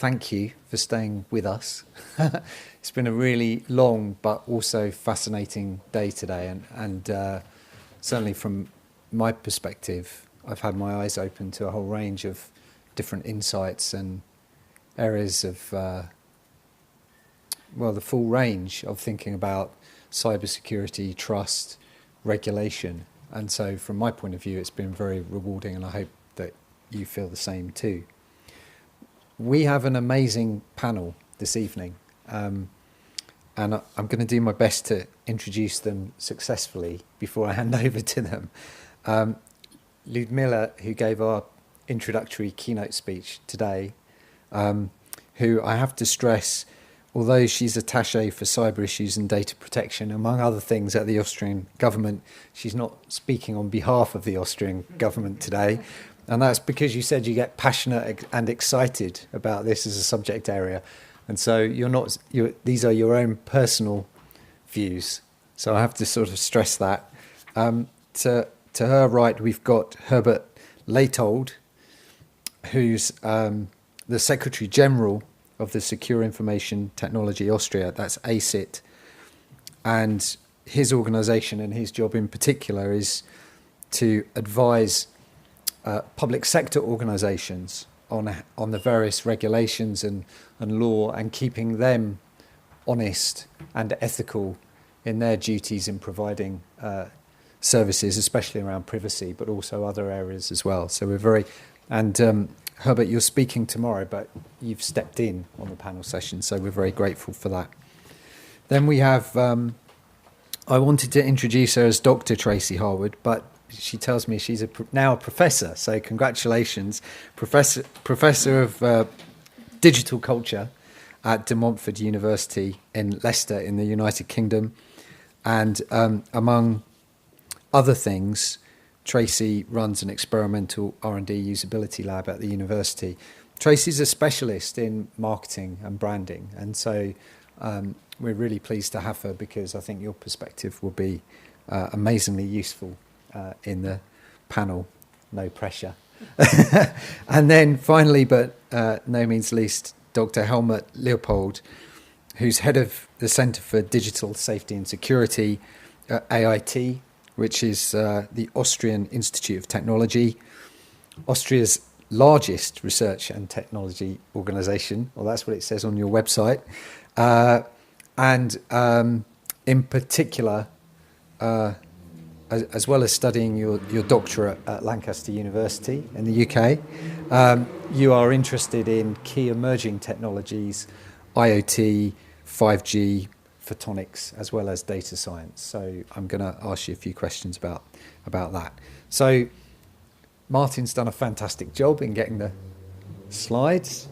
thank you for staying with us. It's been a really long but also fascinating day today, and certainly from my perspective, I've had my eyes open to a whole range of different insights and areas of, the full range of thinking about cybersecurity, trust, regulation. And so from my point of view, it's been very rewarding, and I hope that you feel the same too. We have an amazing panel this evening, and I'm going to do my best to introduce them successfully before I hand over to them. Ludmila, who gave our introductory keynote speech today, who I have to stress, although she's attaché for cyber issues and data protection, among other things at the Austrian government, she's not speaking on behalf of the Austrian government today. And that's because you said you get passionate and excited about this as a subject area. And so these are your own personal views. So I have to sort of stress that. To her right, we've got Herbert Leitold, who's the Secretary General of the Secure Information Technology Austria, that's ACIT. And his organisation and his job in particular is to advise public sector organisations on the various regulations and law, and keeping them honest and ethical in their duties in providing services, especially around privacy, but also other areas as well. So we're very... And Herbert, you're speaking tomorrow, but you've stepped in on the panel session, so we're very grateful for that. Then we have... I wanted to introduce her as Dr. Tracy Howard, but she tells me she's now a professor, so congratulations. Professor of Digital Culture at De Montfort University in Leicester in the United Kingdom. And among other things, Tracy runs an experimental R&D usability lab at the university. Tracy's a specialist in marketing and branding, and so we're really pleased to have her, because I think your perspective will be amazingly useful in the panel. No pressure. And then finally, but no means least, Dr. Helmut Leopold, who's head of the Centre for Digital Safety and Security at AIT, which is the Austrian Institute of Technology, Austria's largest research and technology organisation. Well, that's what it says on your website. And in particular, as well as studying your doctorate at Lancaster University in the UK, you are interested in key emerging technologies, IoT, 5G, photonics, as well as data science. So I'm going to ask you a few questions about that. So Martin's done a fantastic job in getting the slides.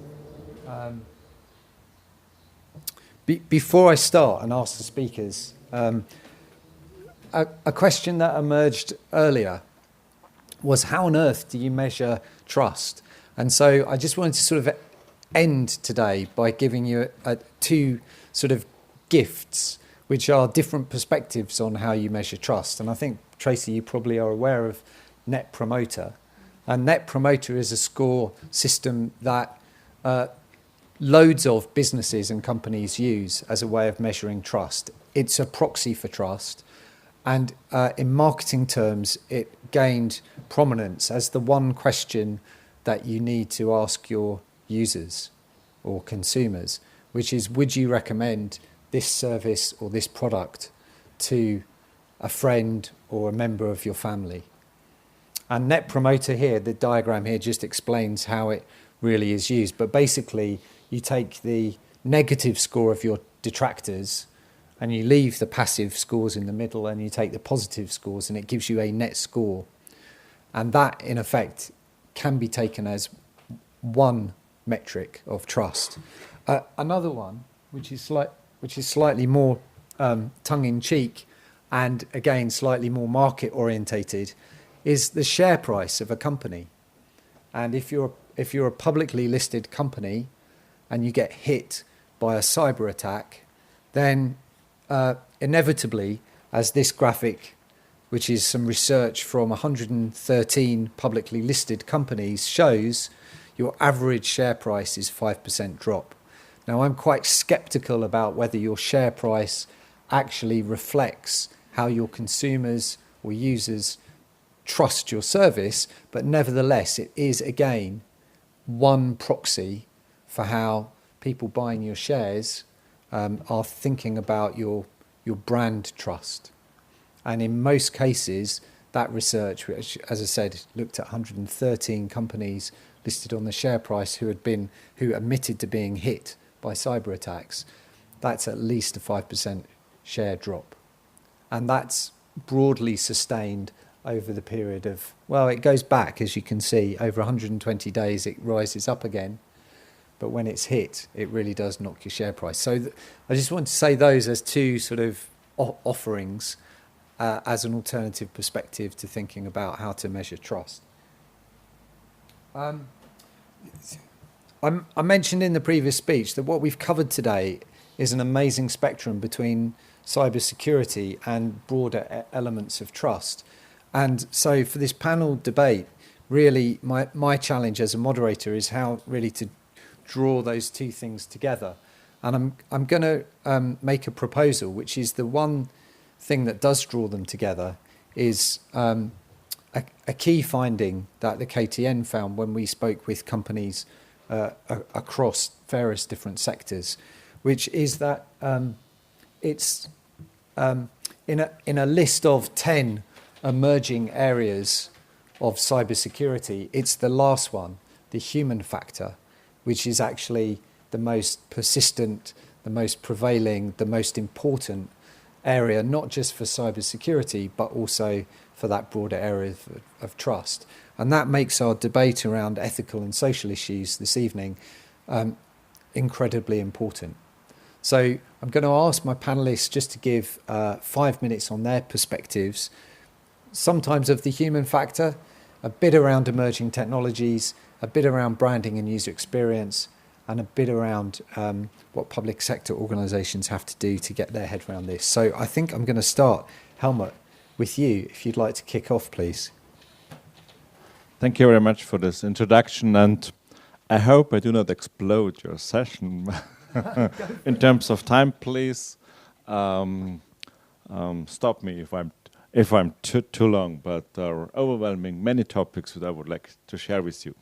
Before I start and ask the speakers, a question that emerged earlier was, how on earth do you measure trust? And so I just wanted to sort of end today by giving you two sort of gifts, which are different perspectives on how you measure trust. And I think, Tracy, you probably are aware of Net Promoter. And Net Promoter is a score system that loads of businesses and companies use as a way of measuring trust. It's a proxy for trust. And in marketing terms, it gained prominence as the one question that you need to ask your users or consumers, which is, would you recommend this service or this product to a friend or a member of your family? And Net Promoter here, the diagram here just explains how it really is used. But basically, you take the negative score of your detractors and you leave the passive scores in the middle, and you take the positive scores, and it gives you a net score. And that, in effect, can be taken as one metric of trust. Another one, which is slightly more tongue-in-cheek, and again slightly more market-orientated, is the share price of a company. And if you're a publicly listed company and you get hit by a cyber attack, then inevitably, as this graphic, which is some research from 113 publicly listed companies, shows, your average share price is 5% drop. Now, I'm quite skeptical about whether your share price actually reflects how your consumers or users trust your service, but nevertheless, it is, again, one proxy for how people buying your shares are thinking about your brand trust. And in most cases, that research, which, as I said, looked at 113 companies listed on the share price who admitted to being hit by cyber attacks, that's at least a 5% share drop. And that's broadly sustained over the period of, well, it goes back, as you can see, over 120 days it rises up again. But when it's hit, it really does knock your share price. So I just want to say those as two sort of offerings as an alternative perspective to thinking about how to measure trust. I mentioned in the previous speech that what we've covered today is an amazing spectrum between cybersecurity and broader elements of trust. And so for this panel debate, really my challenge as a moderator is how really to draw those two things together. And I'm going to make a proposal, which is the one thing that does draw them together is a key finding that the KTN found when we spoke with companies across various different sectors, which is that it's in a list of 10 emerging areas of cybersecurity, it's the last one, the human factor, which is actually the most persistent, the most prevailing, the most important area, not just for cybersecurity, but also for that broader area of trust. And that makes our debate around ethical and social issues this evening incredibly important. So I'm going to ask my panelists just to give 5 minutes on their perspectives, sometimes of the human factor, a bit around emerging technologies, a bit around branding and user experience, and a bit around what public sector organisations have to do to get their head around this. So I think I'm going to start, Helmut, with you, if you'd like to kick off, please. Thank you very much for this introduction, and I hope I do not explode your session in terms of time. Please stop me if I'm too long, but there are overwhelming many topics that I would like to share with you.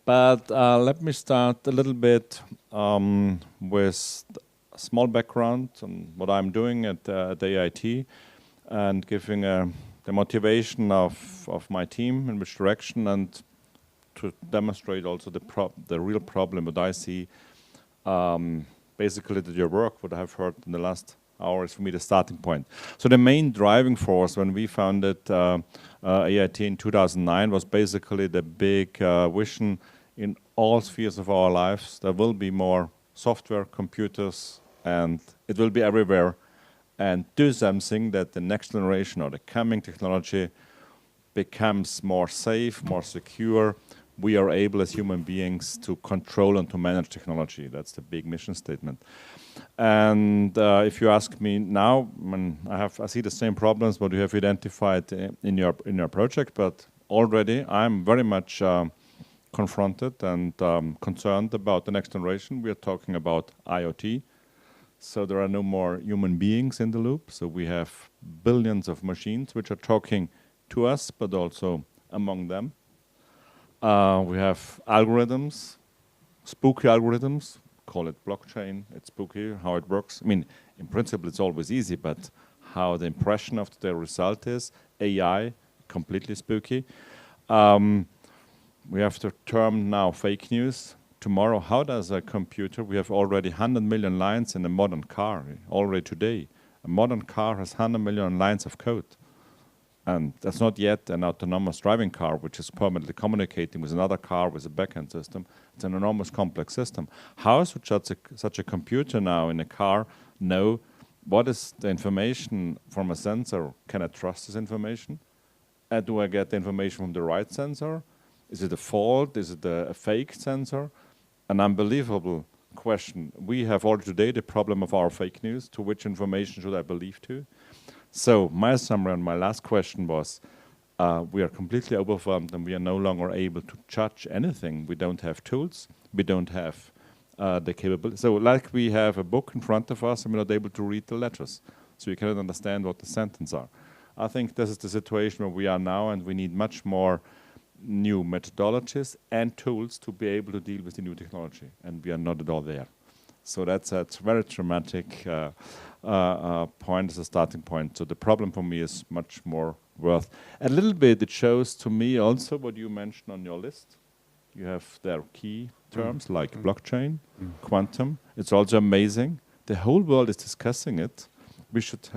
But let me start a little bit with a small background on what I'm doing at the IIT and giving the motivation of my team in which direction, and to demonstrate also the real problem that I see. Basically, that your work, what I've heard in the last hour, is for me the starting point. So the main driving force when we founded IIT in 2009 was basically the big vision in all spheres of our lives. There will be more software, computers, and it will be everywhere. And do something that the next generation or the coming technology becomes more safe, more secure. We are able as human beings to control and to manage technology. That's the big mission statement. And if you ask me now, I see the same problems what you have identified in your project, but already I'm very much confronted and concerned about the next generation. We are talking about IoT. So there are no more human beings in the loop. So we have billions of machines which are talking to us, but also among them. We have algorithms, spooky algorithms, call it blockchain, it's spooky, how it works. I mean, in principle it's always easy, but how the impression of the result is, AI, completely spooky. We have the term now fake news. Tomorrow, how does a computer, we have already 100 million lines in a modern car, already today. A modern car has 100 million lines of code. And that's not yet an autonomous driving car, which is permanently communicating with another car with a backend system. It's an enormous complex system. How should such a computer now in a car know what is the information from a sensor? Can I trust this information? And do I get the information from the right sensor? Is it a fault? Is it a fake sensor? An unbelievable question. We have already today the problem of our fake news. To which information should I believe to? So my summary and my last question was, we are completely overwhelmed and we are no longer able to judge anything. We don't have tools, we don't have the capability. So like we have a book in front of us and we're not able to read the letters. So you cannot understand what the sentences are. I think this is the situation where we are now, and we need much more new methodologies and tools to be able to deal with the new technology, and we are not at all there. So that's a very dramatic point as a starting point. So the problem for me is much more worth. A little bit it shows to me also what you mentioned on your list. You have their key terms like blockchain, quantum. It's also amazing. The whole world is discussing it. We should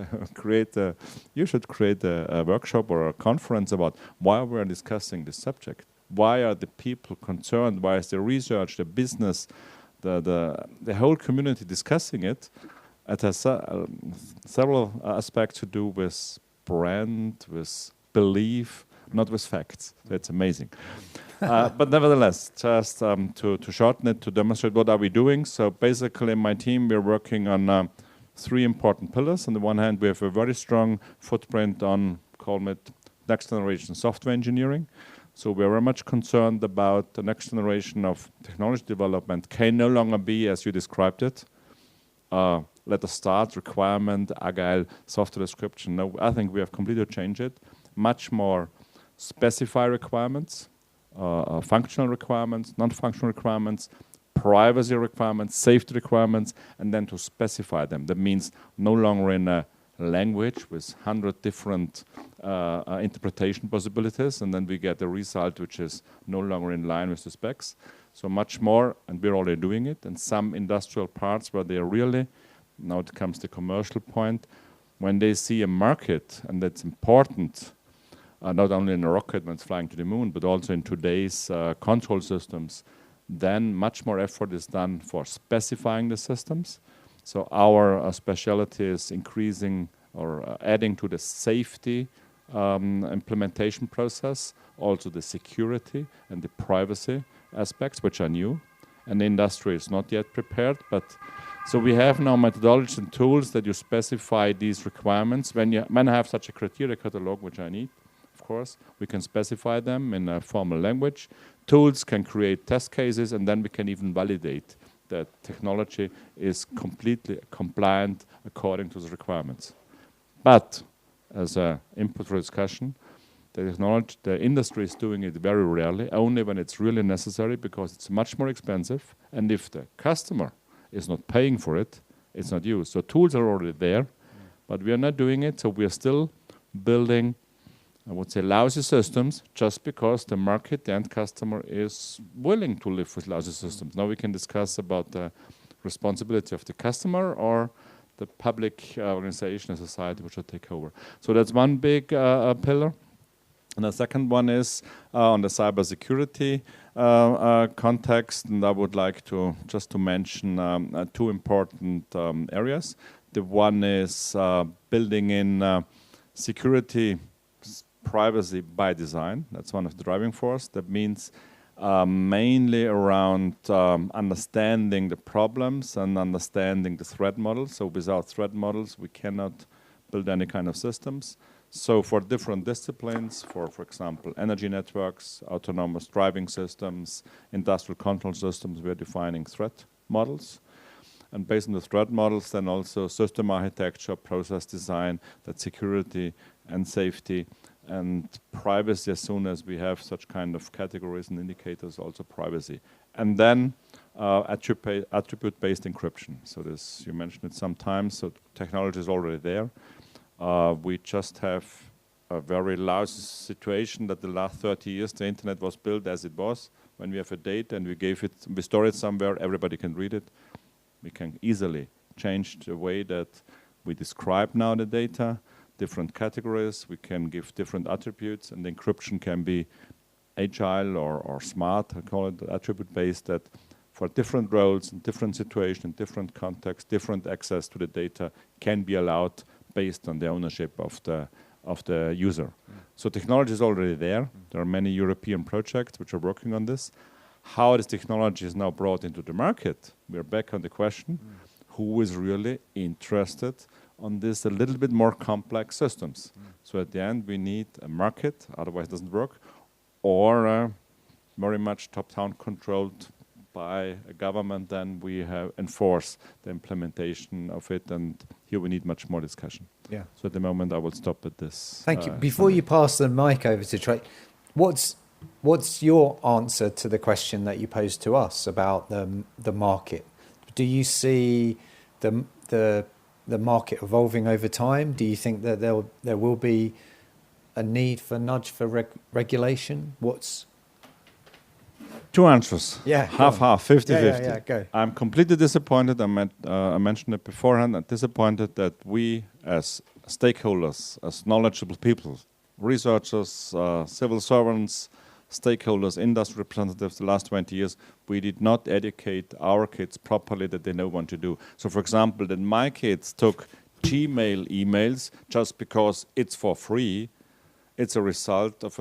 you should create a workshop or a conference about why we are discussing this subject. Why are the people concerned? Why is the research, the business, the whole community discussing it? It has several aspects to do with brand, with belief, not with facts. That's amazing. But nevertheless, just to shorten it, to demonstrate what are we doing. So basically in my team we're working on 3 important pillars. On the one hand, we have a very strong footprint on, call it, next generation software engineering. So we're very much concerned about the next generation of technology development can no longer be, as you described it, let us start, requirement, agile, software description. No, I think we have completely changed it. Much more specify requirements, functional requirements, non-functional requirements, privacy requirements, safety requirements, and then to specify them. That means no longer in a language with 100 different interpretation possibilities, and then we get a result which is no longer in line with the specs. So much more, and we're already doing it, and some industrial parts where they are really, now it comes to the commercial point, when they see a market, and that's important, not only in a rocket when it's flying to the moon, but also in today's control systems, then much more effort is done for specifying the systems. So our specialty is increasing or adding to the safety implementation process, also the security and the privacy aspects, which are new. And the industry is not yet prepared. But so we have now methodologies and tools that you specify these requirements. When I have such a criteria catalog, which I need, of course, we can specify them in a formal language. Tools can create test cases, and then we can even validate that technology is completely compliant according to the requirements. But as an input for discussion, the industry is doing it very rarely, only when it's really necessary, because it's much more expensive. And if the customer is not paying for it, it's not used. So tools are already there, but we are not doing it. So we are still building, I would say, lousy systems just because the market, the end customer, is willing to live with lousy systems. Now we can discuss about the responsibility of the customer or the public organization and society which will take over. So that's one big pillar. And the second one is on the cybersecurity context, and I would like to just to mention 2 important areas. The one is building in security privacy by design. That's one of the driving force. That means mainly around understanding the problems and understanding the threat models. So without threat models, we cannot build any kind of systems. So for different disciplines, for example, energy networks, autonomous driving systems, industrial control systems, we are defining threat models. And based on the threat models, then also system architecture, process design, that security and safety and privacy, as soon as we have such kind of categories and indicators, also privacy. And then attribute-based encryption. So this, you mentioned it sometimes, so technology is already there. We just have a very lousy situation that the last 30 years the internet was built as it was. When we have a data and we store it somewhere, everybody can read it. We can easily change the way that we describe now the data, different categories, we can give different attributes, and the encryption can be agile or smart, I call it attribute-based, that for different roles, in different situations, different contexts, different access to the data can be allowed based on the ownership of the user. So technology is already there. There are many European projects which are working on this. How this technology is now brought into the market, we are back on the question, who is really interested on this a little bit more complex systems. So at the end, we need a market, otherwise it doesn't work, or very much top-down controlled by a government, then we have enforce the implementation of it, and here we need much more discussion. Yeah. So at the moment, I will stop at this. Thank you. Before you pass the mic over to Tracy, what's your answer to the question that you posed to us about the market? Do you see the market evolving over time? Do you think that there will be a need for nudge for regulation? Two answers. Yeah. Half, 50-50. Yeah, go. I'm completely disappointed. I mentioned it beforehand. I'm disappointed that we, as stakeholders, as knowledgeable people, researchers, civil servants, stakeholders, industry representatives, the last 20 years, we did not educate our kids properly that they know what to do. So, for example, that my kids took Gmail emails just because it's for free, it's a result of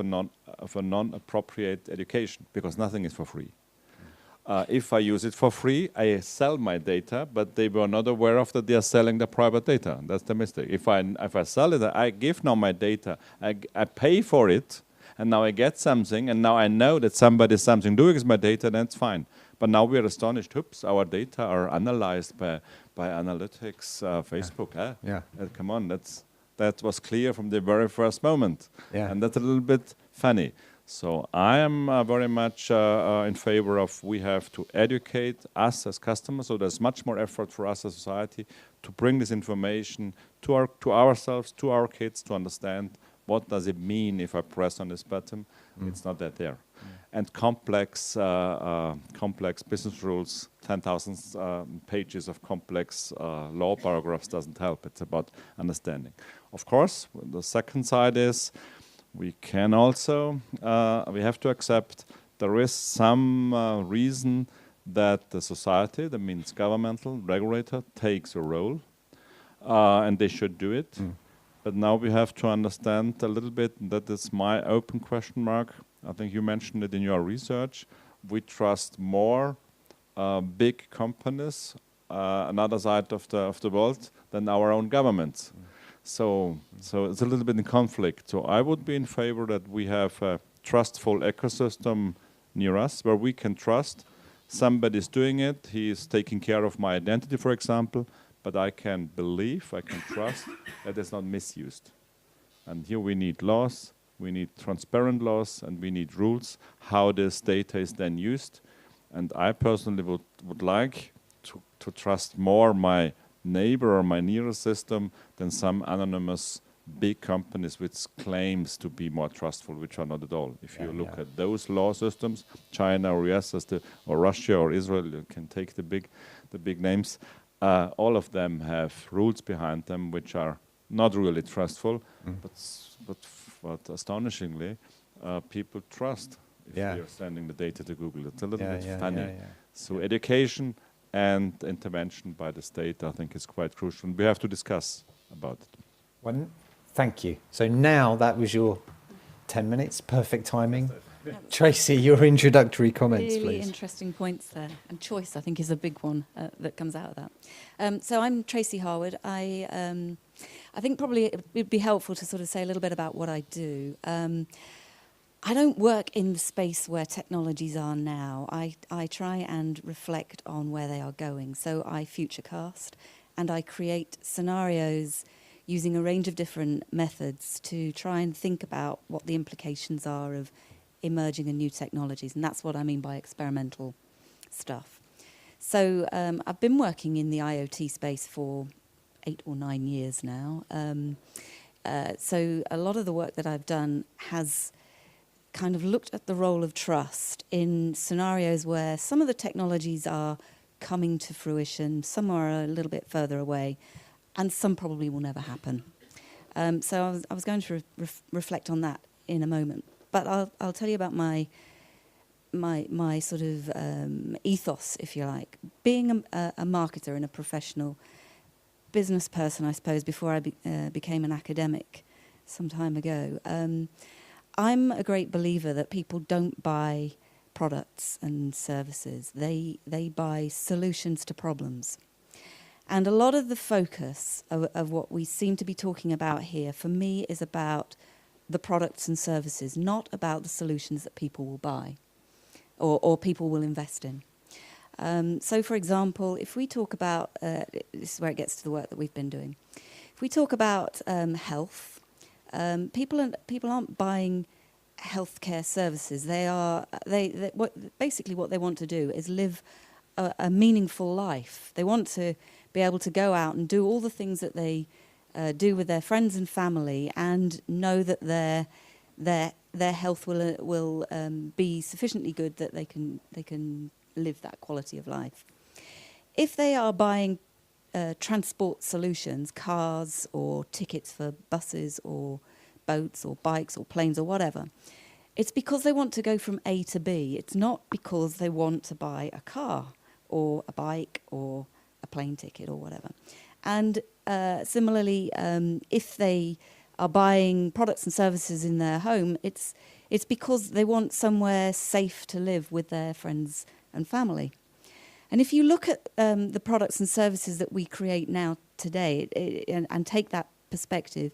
a non-appropriate education, because nothing is for free. If I use it for free, I sell my data, but they were not aware of that they are selling their private data. That's the mistake. If I sell it, I give now my data, I pay for it, and now I get something, and now I know that somebody is something doing with my data, then it's fine. But now we are astonished, oops, our data are analyzed by analytics, Facebook. Come on, that was clear from the very first moment. Yeah. And that's a little bit funny. So I am very much in favor of we have to educate us as customers, so there's much more effort for us as society to bring this information to ourselves, to our kids, to understand what does it mean if I press on this button. It's not that there. And complex business rules, 10,000 pages of complex law paragraphs doesn't help. It's about understanding. Of course, the second side is we can also, we have to accept there is some reason that the society, that means governmental regulator, takes a role, and they should do it. But now we have to understand a little bit, that is my open question mark. I think you mentioned it in your research. We trust more big companies, another side of the world, than our own governments. So it's a little bit in conflict. So I would be in favor that we have a trustful ecosystem near us where we can trust somebody's doing it. He is taking care of my identity, for example, but I can believe, I can trust that it's not misused. And here we need laws, we need transparent laws, and we need rules how this data is then used. And I personally would like to trust more my neighbor or my nearest system than some anonymous big companies which claims to be more trustful, which are not at all. If you look at those law systems, China or US or Russia or Israel, you can take the big names. All of them have rules behind them which are not really trustful, but astonishingly, people trust if they are sending the data to Google. It's a little bit funny. So education and intervention by the state, I think, is quite crucial. And we have to discuss about it. Thank you. So now that was your 10 minutes, perfect timing. Tracy, your introductory comments, really please. Interesting points there. And choice, I think, is a big one that comes out of that. So I'm Tracy Howard. I think probably it would be helpful to sort of say a little bit about what I do. I don't work in the space where technologies are now. I try and reflect on where they are going. So I futurecast and I create scenarios using a range of different methods to try and think about what the implications are of emerging and new technologies. And that's what I mean by experimental stuff. So I've been working in the IoT space for 8 or 9 years now. So a lot of the work that I've done has kind of looked at the role of trust in scenarios where some of the technologies are coming to fruition, some are a little bit further away, and some probably will never happen. So I was going to reflect on that in a moment, but I'll tell you about my sort of ethos, if you like. Being a marketer and a professional business person, I suppose, before I became an academic some time ago, I'm a great believer that people don't buy products and services. They buy solutions to problems. And a lot of the focus of what we seem to be talking about here, for me, is about the products and services, not about the solutions that people will buy or people will invest in. So, for example, if we talk about, this is where it gets to the work that we've been doing. If we talk about health, people aren't buying healthcare services. Basically what they want to do is live a meaningful life. They want to be able to go out and do all the things that they do with their friends and family, and know that their health will be sufficiently good that they can live that quality of life. If they are buying transport solutions, cars or tickets for buses or boats or bikes or planes or whatever, it's because they want to go from A to B. It's not because they want to buy a car or a bike or a plane ticket or whatever. And similarly, if they are buying products and services in their home, it's because they want somewhere safe to live with their friends and family. And if you look at the products and services that we create now today and take that perspective,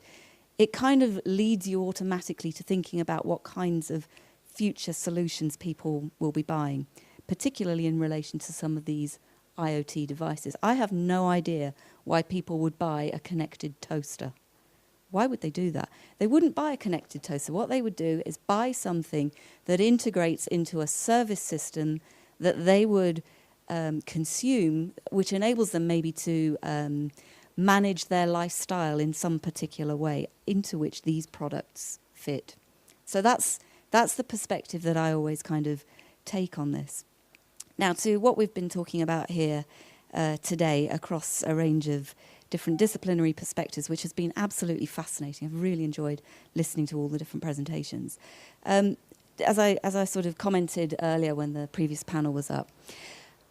it kind of leads you automatically to thinking about what kinds of future solutions people will be buying, particularly in relation to some of these IoT devices. I have no idea why people would buy a connected toaster. Why would they do that? They wouldn't buy a connected toaster. What they would do is buy something that integrates into a service system that they would consume, which enables them maybe to manage their lifestyle in some particular way into which these products fit. So that's the perspective that I always kind of take on this. Now, to what we've been talking about here today across a range of different disciplinary perspectives, which has been absolutely fascinating. I've really enjoyed listening to all the different presentations. As I sort of commented earlier when the previous panel was up,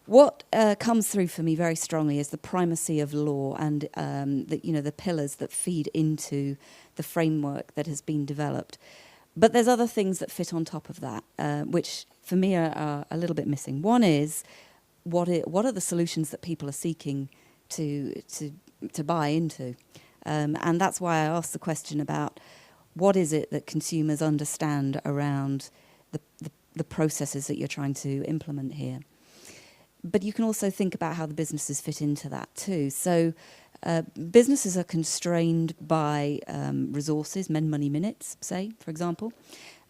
what comes through for me very strongly is the primacy of law and the pillars that feed into the framework that has been developed. But there's other things that fit on top of that, which for me are a little bit missing. One is what are the solutions that people are seeking to buy into, and that's why I asked the question about what is it that consumers understand around the processes that you're trying to implement here. But you can also think about how the businesses fit into that too. So businesses are constrained by resources, men, money, minutes, say, for example,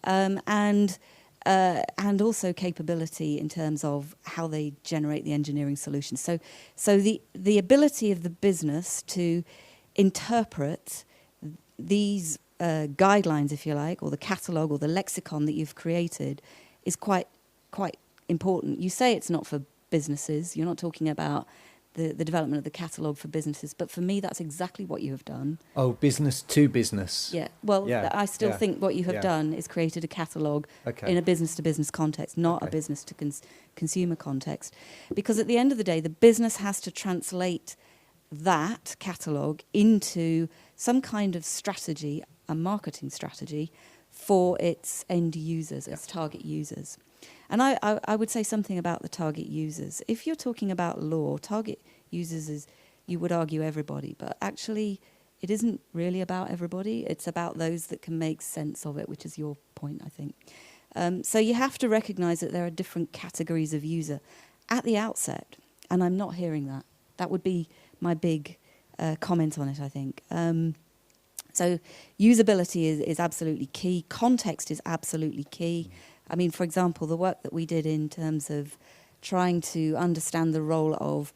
and also capability in terms of how they generate the engineering solutions. So the ability of the business to interpret these guidelines, if you like, or the catalogue or the lexicon that you've created is quite important. You say it's not for businesses. You're not talking about the development of the catalogue for businesses, but for me that's exactly what you have done. Oh, business to business. Yeah, well, yeah. I still think what you have done is created a catalogue in a business-to-business context, not a business-to-consumer context. Because at the end of the day, the business has to translate that catalogue into some kind of strategy, a marketing strategy, for its end users, its target users. And I would say something about the target users. If you're talking about law, target users is, you would argue, everybody. But actually, it isn't really about everybody. It's about those that can make sense of it, which is your point, I think. So you have to recognise that there are different categories of user at the outset. And I'm not hearing that. That would be my big comment on it, I think. So usability is absolutely key. Context is absolutely key. I mean, for example, the work that we did in terms of trying to understand the role of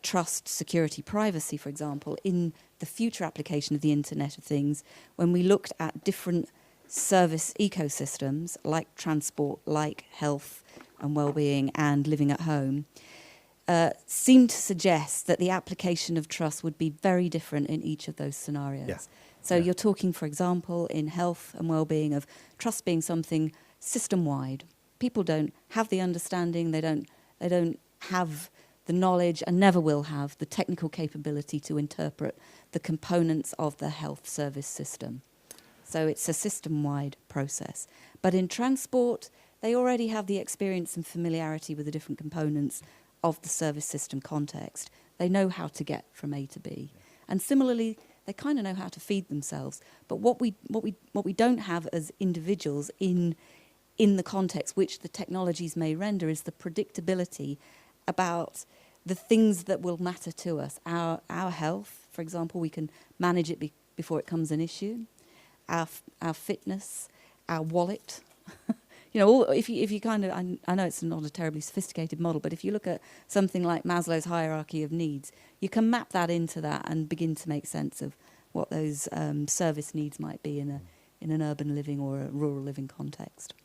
trust, security, privacy, for example, in the future application of the Internet of Things, when we looked at different service ecosystems like transport, like health and well-being and living at home, seemed to suggest that the application of trust would be very different in each of those scenarios. Yeah. So you're talking, for example, in health and well-being of trust being something system-wide. People don't have the understanding, they don't have the knowledge and never will have the technical capability to interpret the components of the health service system. So it's a system-wide process. But in transport, they already have the experience and familiarity with the different components of the service system context. They know how to get from A to B. And similarly, they kind of know how to feed themselves. But what we don't have as individuals in the context which the technologies may render is the predictability about the things that will matter to us. Our health, for example, we can manage it before it becomes an issue. Our fitness, our wallet. You know, if you kind of, I know it's not a terribly sophisticated model, but if you look at something like Maslow's hierarchy of needs, you can map that into that and begin to make sense of what those service needs might be in an urban living or a rural living context.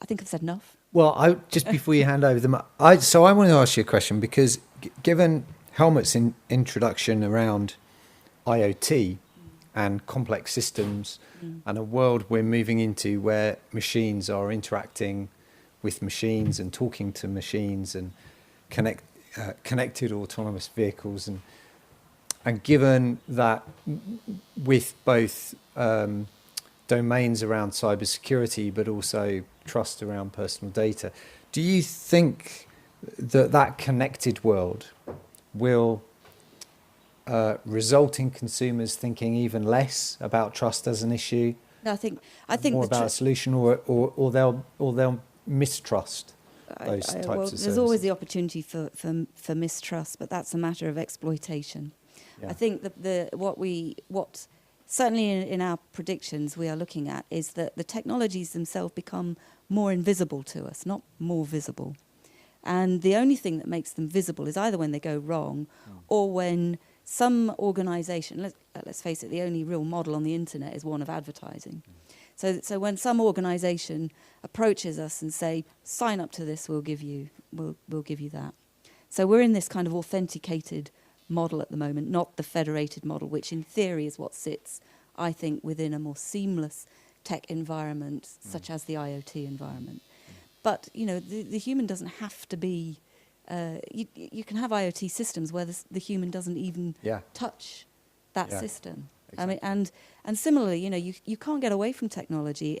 I think I've said enough. Well, just before you hand over so I want to ask you a question, because given Helmut's introduction around IoT and complex systems and a world we're moving into where machines are interacting with machines and talking to machines and connected autonomous vehicles, and given that with both domains around cybersecurity but also trust around personal data, do you think that connected world will result in consumers thinking even less about trust as an issue? No, I think more about a solution, or they'll mistrust those types of services. There's always the opportunity for mistrust, but that's a matter of exploitation. Yeah. I think that what certainly in our predictions we are looking at is that the technologies themselves become more invisible to us, not more visible. And the only thing that makes them visible is either when they go wrong or when some organisation, let's face it, the only real model on the internet is one of advertising. So when some organisation approaches us and say, sign up to this, we'll give you that. So we're in this kind of authenticated model at the moment, not the federated model, which in theory is what sits, I think, within a more seamless tech environment, such as the IoT environment. But, you know, the human doesn't have to be... you can have IoT systems where the human doesn't even touch that system. Exactly. I mean, and similarly, you know, you can't get away from technology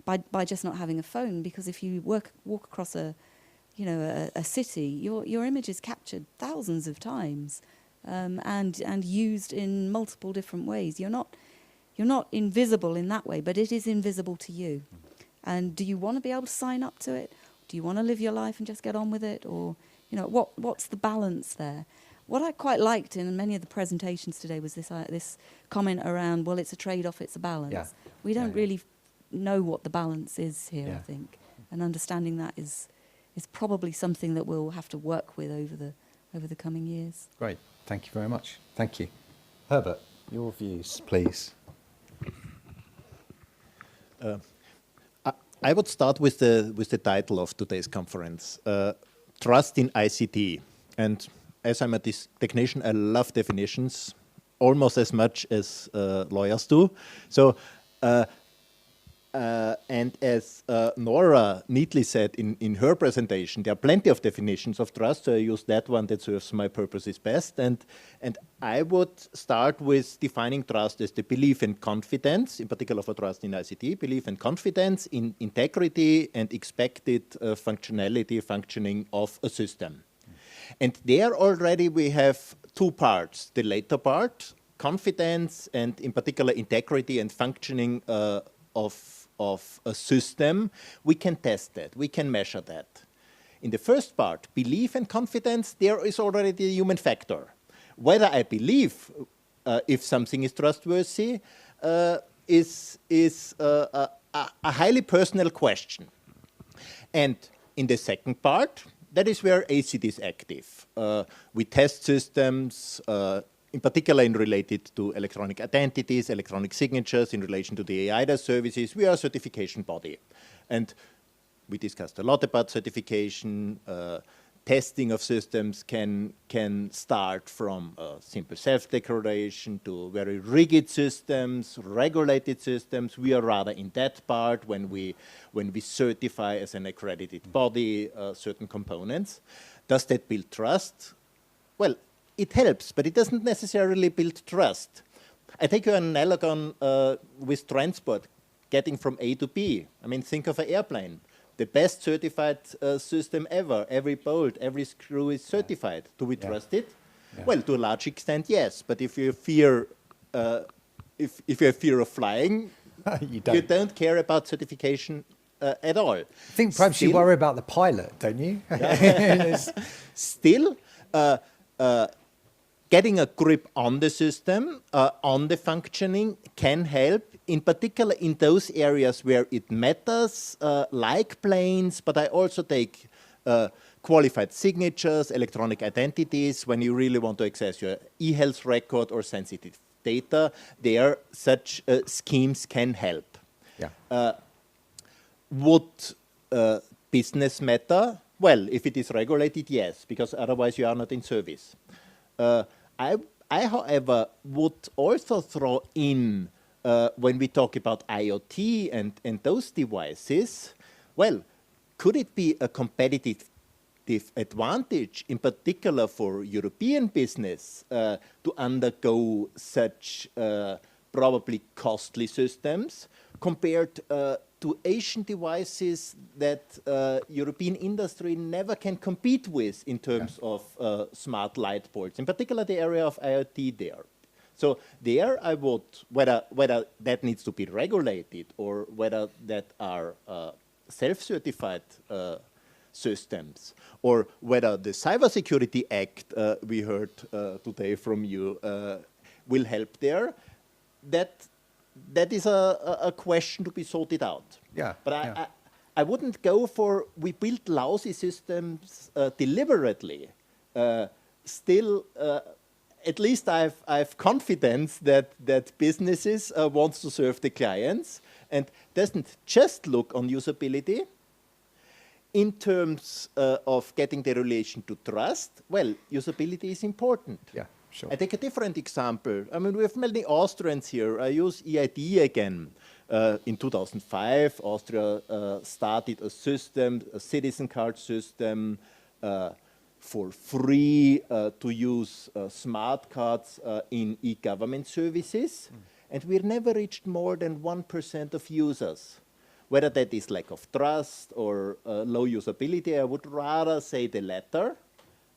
by just not having a phone, because if you walk across a city, your image is captured thousands of times and used in multiple different ways. You're not invisible in that way, but it is invisible to you. And do you want to be able to sign up to it? Do you want to live your life and just get on with it? Or, you know, what's the balance there? What I quite liked in many of the presentations today was this comment around, well, it's a trade-off, it's a balance. Yeah. We don't really know what the balance is here, I think. And understanding that is probably something that we'll have to work with over the coming years. Great. Thank you very much. Thank you. Herbert, your views, please. I would start with the title of today's conference, Trust in ICT. And as I'm a technician, I love definitions almost as much as lawyers do. So, and as Nora neatly said in her presentation, there are plenty of definitions of trust, so I use that one that serves my purposes best. And I would start with defining trust as the belief and confidence, in particular for trust in ICT, belief and confidence in integrity and expected functioning of a system. And there already we have two parts, the later part, confidence, and in particular integrity and functioning of a system. We can test that, we can measure that. In the first part, belief and confidence, there is already the human factor. Whether I believe if something is trustworthy is a highly personal question. And in the second part, that is where ACT is active. We test systems, in particular related to electronic identities, electronic signatures, in relation to the eIDAS services. We are a certification body. And we discussed a lot about certification. Testing of systems can start from a simple self-declaration to very rigid systems, regulated systems. We are rather in that part when we certify as an accredited body certain components. Does that build trust? Well, it helps, but it doesn't necessarily build trust. I take an analogy with transport, getting from A to B. I mean, think of an airplane. The best certified system ever. Every bolt, every screw is certified. Do we trust it? Yeah. Well, to a large extent, yes. But if you fear, if you have fear of flying, you you don't care about certification at all. I think perhaps you Still- worry about the pilot, don't you? Still, getting a grip on the system, on the functioning, can help, in particular in those areas where it matters, like planes, but I also take qualified signatures, electronic identities, when you really want to access your e-health record or sensitive data. There, such schemes can help. Yeah. Would business matter? Well, if it is regulated, yes, because otherwise you are not in service. I, however, would also throw in, when we talk about IoT and those devices, well, could it be a competitive advantage, in particular for European business, to undergo such probably costly systems compared to Asian devices that European industry never can compete with in terms of smart light boards, in particular the area of IoT there. So there I would, whether that needs to be regulated or whether that are self-certified systems, or whether the Cybersecurity Act we heard today from you will help there, that is a question to be sorted out. Yeah. But I wouldn't go for, we build lousy systems deliberately. Still, at least I've confidence that businesses wants to serve the clients and doesn't just look on usability. In terms of getting the relation to trust, well, usability is important. Yeah, sure. I take a different example. I mean, we have many Austrians here. I use EID again. In 2005, Austria started a system, a citizen card system, for free to use smart cards in e-government services. And we never reached more than 1% of users. Whether that is lack of trust or low usability, I would rather say the latter.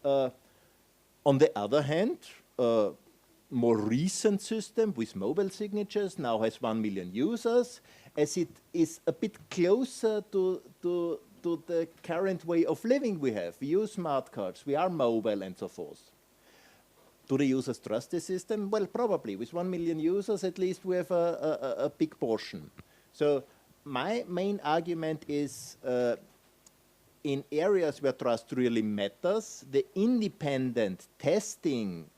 On the other hand, more recent system with mobile signatures now has 1 million users, as it is a bit closer to the current way of living we have. We use smart cards, we are mobile and so forth. Do the users trust the system? Well, probably. With 1 million users, at least we have a big portion. So my main argument is in areas where trust really matters, the independent testing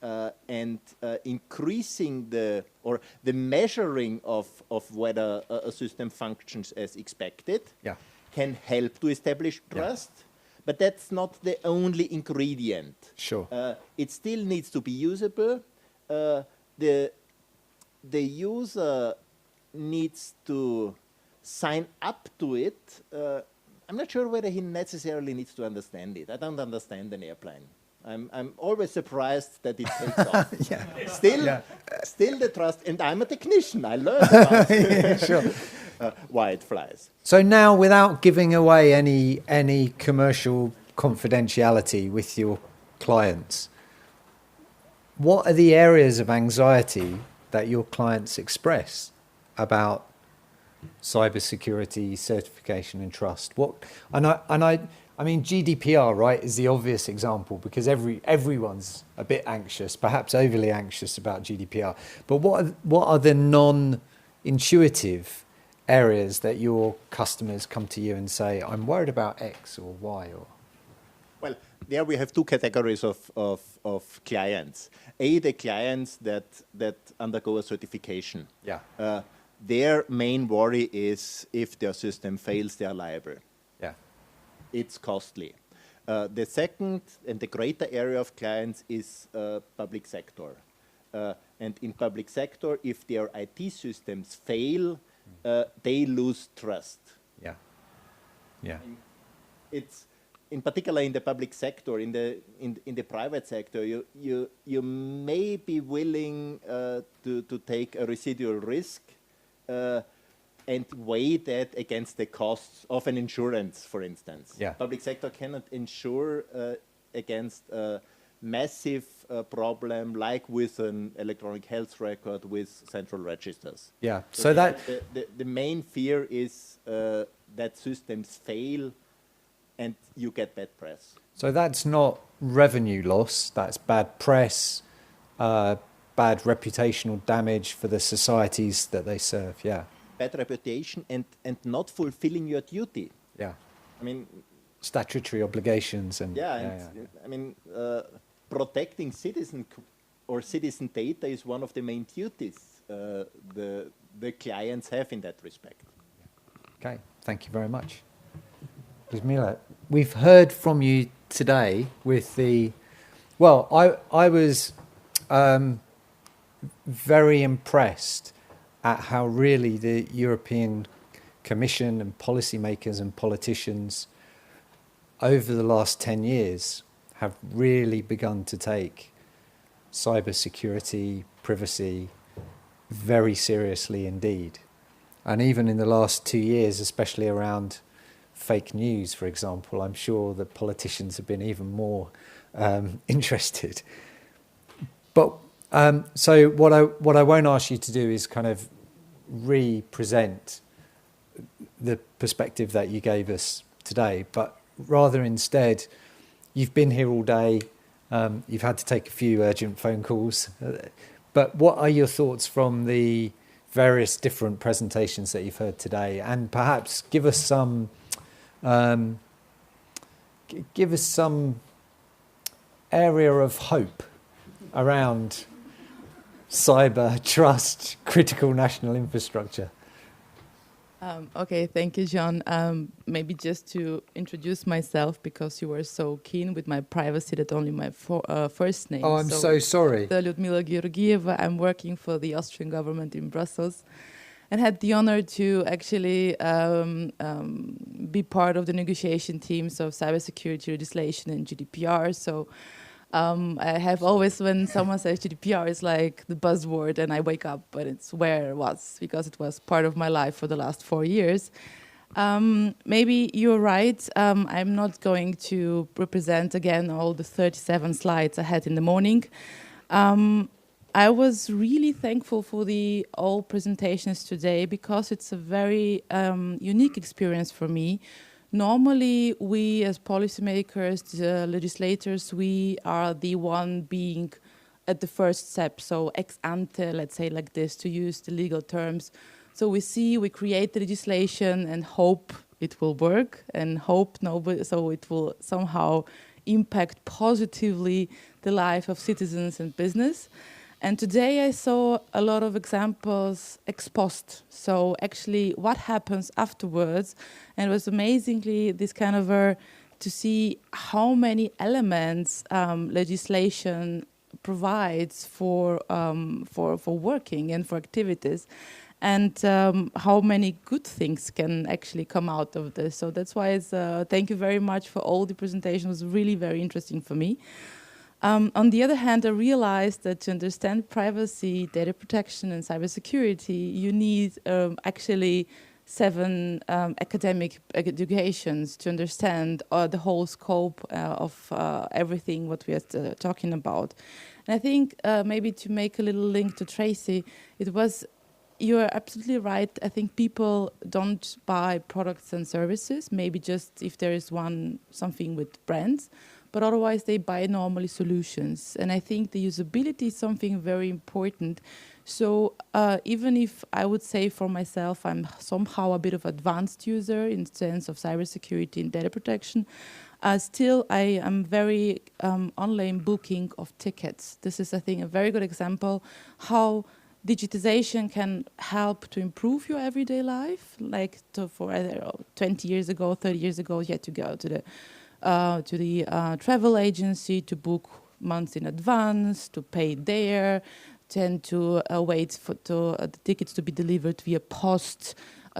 and increasing the measuring of whether a system functions as expected can help to establish trust. But that's not the only ingredient. Sure. It still needs to be usable. The user needs to sign up to it. I'm not sure whether he necessarily needs to understand it. I don't understand an airplane. I'm always surprised that it takes off. Still the trust, and I'm a technician. I learned about why it flies. So now, without giving away any commercial confidentiality with your clients, what are the areas of anxiety that your clients express about cybersecurity, certification, and trust? I mean, GDPR, right, is the obvious example because everyone's a bit anxious, perhaps overly anxious about GDPR. But what are the non-intuitive areas that your customers come to you and say, I'm worried about X or Y? Or well, there we have two categories of clients. The clients that undergo a certification. Yeah. Their main worry is if their system fails, they are liable. Yeah. It's costly. The second and the greater area of clients is public sector. And in public sector, if their IT systems fail, they lose trust. Yeah. Yeah. It's in particular in the public sector. In the private sector, you may be willing to take a residual risk and weigh that against the costs of an insurance, for instance. Yeah. Public sector cannot insure against massive problem like with an electronic health record with central registers. Yeah. So the main fear is that systems fail and you get bad press. So that's not revenue loss, that's bad press, bad reputational damage for the societies that they serve, yeah. Bad reputation and not fulfilling your duty. Yeah. I mean, statutory obligations and... I mean, protecting citizen data is one of the main duties the clients have in that respect. Okay, thank you very much. Ludmila, we've heard from you today with the... Well, I was very impressed at how really the European Commission and policymakers and politicians over the last 10 years have really begun to take cybersecurity, privacy very seriously indeed. And even in the last 2 years, especially around fake news, for example, I'm sure that politicians have been even more interested. But so what I won't ask you to do is kind of re-present the perspective that you gave us today, but rather instead, you've been here all day, you've had to take a few urgent phone calls, but what are your thoughts from the various different presentations that you've heard today? And perhaps give us some area of hope around cyber trust, critical national infrastructure. Okay, thank you, John. Maybe just to introduce myself, because you were so keen with my privacy that only my first name. Oh, I'm so sorry. Lyudmila Georgieva. I'm working for the Austrian government in Brussels and had the honor to actually be part of the negotiation teams of cybersecurity legislation and GDPR. So I have always, when someone says GDPR, it's like the buzzword, and I wake up and it's where it was, because it was part of my life for the last 4 years. Maybe you're right. I'm not going to represent again all the 37 slides I had in the morning. I was really thankful for all presentations today, because it's a very unique experience for me. Normally, we as policymakers, legislators, we are the one being at the first step, so ex ante, let's say like this, to use the legal terms. So we create the legislation and hope it will work, and hope so it will somehow impact positively the life of citizens and business. And today I saw a lot of examples ex post. So actually what happens afterwards, and it was amazingly this kind of to see how many elements legislation provides for working and for activities, and how many good things can actually come out of this. So that's why thank you very much for all the presentations. It was really very interesting for me. On the other hand, I realized that to understand privacy, data protection, and cybersecurity, you need actually 7 academic educations to understand the whole scope of everything what we are talking about. And I think maybe to make a little link to Tracy, you're absolutely right. I think people don't buy products and services, maybe just if there is something with brands, but otherwise they buy normally solutions. And I think the usability is something very important. So even if I would say for myself, I'm somehow a bit of advanced user in the sense of cybersecurity and data protection, still I am very online booking of tickets. This is, I think, a very good example how digitization can help to improve your everyday life. Like for 20 years ago, 30 years ago, you had to go to the travel agency to book months in advance, to pay there, tend to wait for the tickets to be delivered via post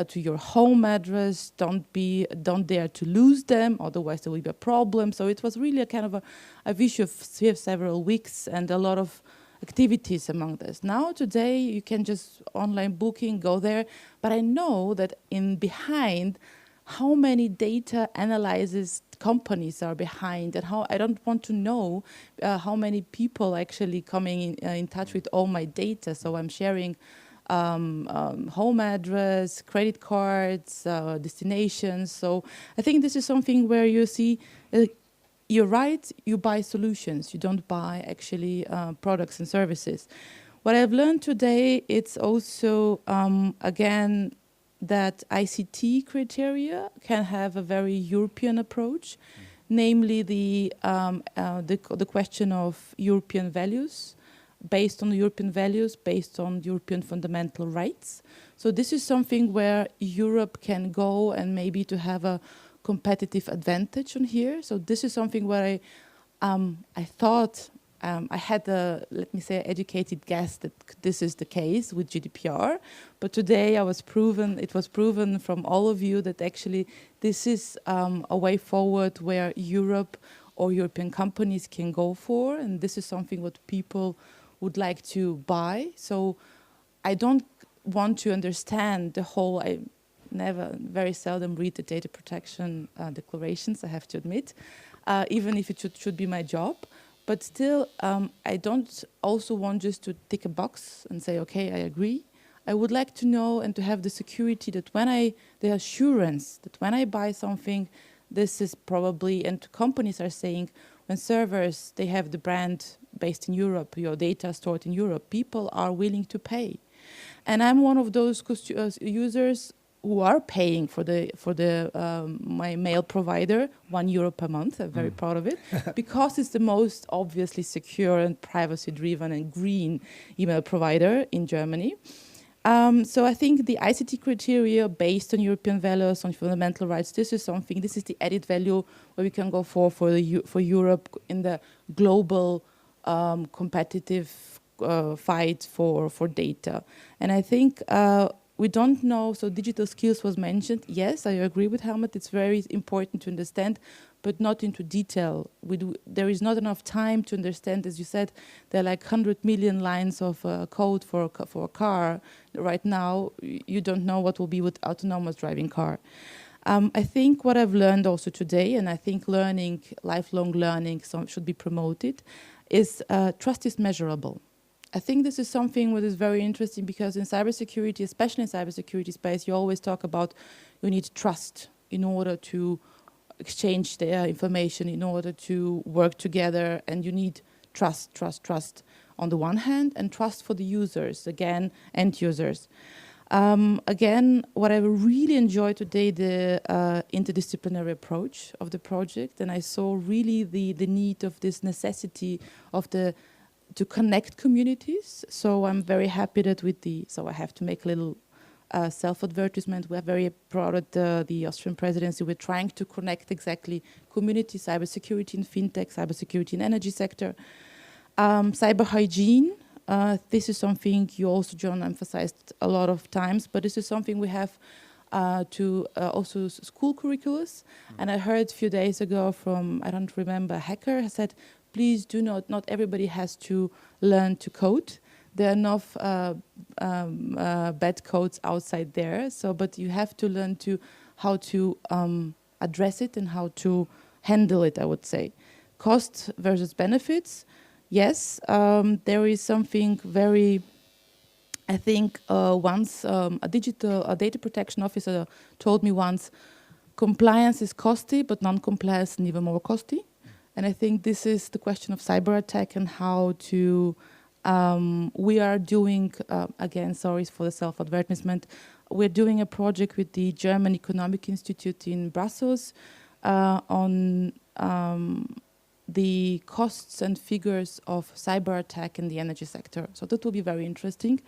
to your home address. Don't dare to lose them, otherwise there will be a problem. So it was really a kind of a wish of several weeks and a lot of activities among this. Now today you can just online booking, go there, but I know that in behind how many data analysis companies are behind, and how I don't want to know how many people actually coming in touch with all my data. So I'm sharing home address, credit cards, destinations. So I think this is something where you see, you're right, you buy solutions, you don't buy actually products and services. What I've learned today, it's also, again, that ICT criteria can have a very European approach, namely the question of European values, based on European values, based on European fundamental rights. So this is something where Europe can go and maybe to have a competitive advantage on here. So this is something where I thought I had a, let me say, educated guess that this is the case with GDPR. But today it was proven from all of you that actually this is a way forward where Europe or European companies can go for. And this is something what people would like to buy. So I don't want to understand the whole, I very seldom read the data protection declarations, I have to admit, even if it should be my job. But still, I don't also want just to tick a box and say, okay, I agree. I would like to know and to have the security that the assurance that when I buy something, this is probably, and companies are saying, when servers, they have the brand based in Europe, your data stored in Europe, people are willing to pay. And I'm one of those users who are paying for my mail provider, €1 per month. I'm very proud of it, because it's the most obviously secure and privacy-driven and green email provider in Germany. So I think the ICT criteria based on European values, on fundamental rights, this is the added value where we can go for Europe in the global competitive fight for data. And I think we don't know, so digital skills was mentioned. Yes, I agree with Helmut, it's very important to understand, but not into detail. There is not enough time to understand, as you said, there are like 100 million lines of code for a car. Right now, you don't know what will be with autonomous driving car. I think what I've learned also today, and I think lifelong learning should be promoted, is trust is measurable. I think this is something that is very interesting, because in cybersecurity, especially in cybersecurity space, you always talk about you need trust in order to exchange the information, in order to work together, and you need trust on the one hand, and trust for the users, again, end users. Again, what I really enjoyed today, the interdisciplinary approach of the project, and I saw really the need of this necessity of to connect communities. So I'm very happy that so I have to make a little self-advertisement. We're very proud at the Austrian presidency. We're trying to connect exactly community, cybersecurity and fintech, cybersecurity and energy sector. Cyber hygiene, this is something you also, John, emphasized a lot of times, but this is something we have to also school curriculums. And I heard a few days ago from, I don't remember, a hacker who said, please do not everybody has to learn to code. There are enough bad codes outside there. So, but you have to learn how to address it and how to handle it, I would say. Cost versus benefits. Yes, there is something very, I think once a data protection officer told me once, compliance is costly, but non-compliance is even more costly. And I think this is the question of Cyberattack and how to, we are doing, again, sorry for the self-advertisement, we're doing a project with the German Economic Institute in Brussels on the costs and figures of Cyberattack in the energy sector. So that will be very interesting.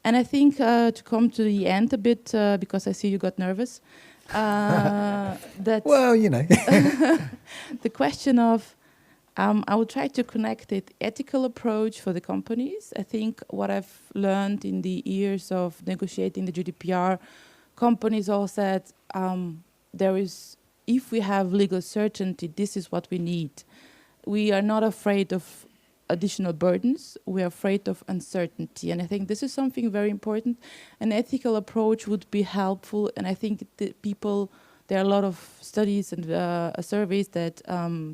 And I think to come to the end a bit, because I see you got nervous, that well, you know, the question of I will try to connect it ethical approach for the companies. I think what I've learned in the years of negotiating the GDPR, companies all said if we have legal certainty, this is what we need. We are not afraid of additional burdens, we are afraid of uncertainty. And I think this is something very important. An ethical approach would be helpful, and I think the people there are a lot of studies and surveys that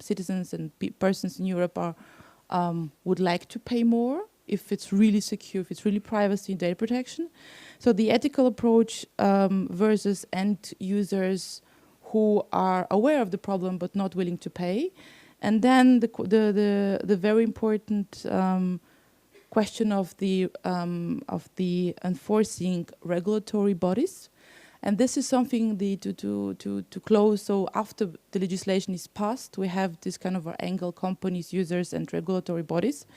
citizens and persons in Europe are would like to pay more if it's really secure, if it's really privacy and data protection. So the ethical approach versus end users who are aware of the problem but not willing to pay. And then the very important question of the enforcing regulatory bodies. And this is something to close. So after the legislation is passed, we have this kind of angle: companies, users, and regulatory bodies.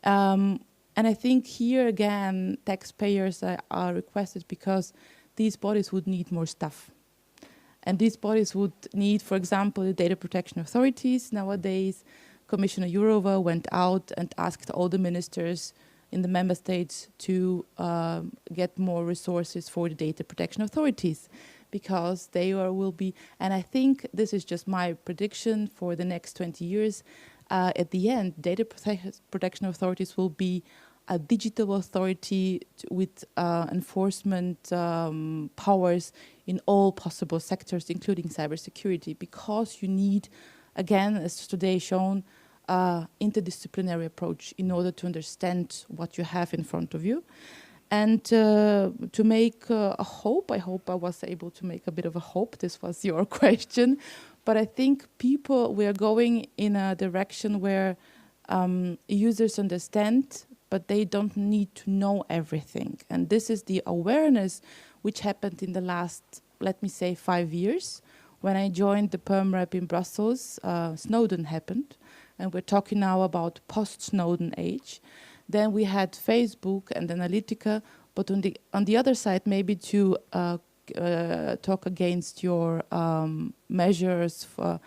And I think here again, taxpayers are requested because these bodies would need more staff. And these bodies would need, for example, the data protection authorities. Nowadays, Commissioner Jourova went out and asked all the ministers in the member states to get more resources for the data protection authorities, because they will be, and I think this is just my prediction for the next 20 years, at the end, data protection authorities will be a digital authority with enforcement powers in all possible sectors, including cybersecurity, because you need, again, as today shown, interdisciplinary approach in order to understand what you have in front of you. And to make a hope, I hope I was able to make a bit of a hope. This was your question. But I think we are going in a direction where users understand, but they don't need to know everything. And this is the awareness which happened in the last, let me say, 5 years. When I joined the Perm Rep in Brussels, Snowden happened. And we're talking now about post-Snowden age. Then we had Facebook and Analytica, but on the other side, maybe to talk against your measures for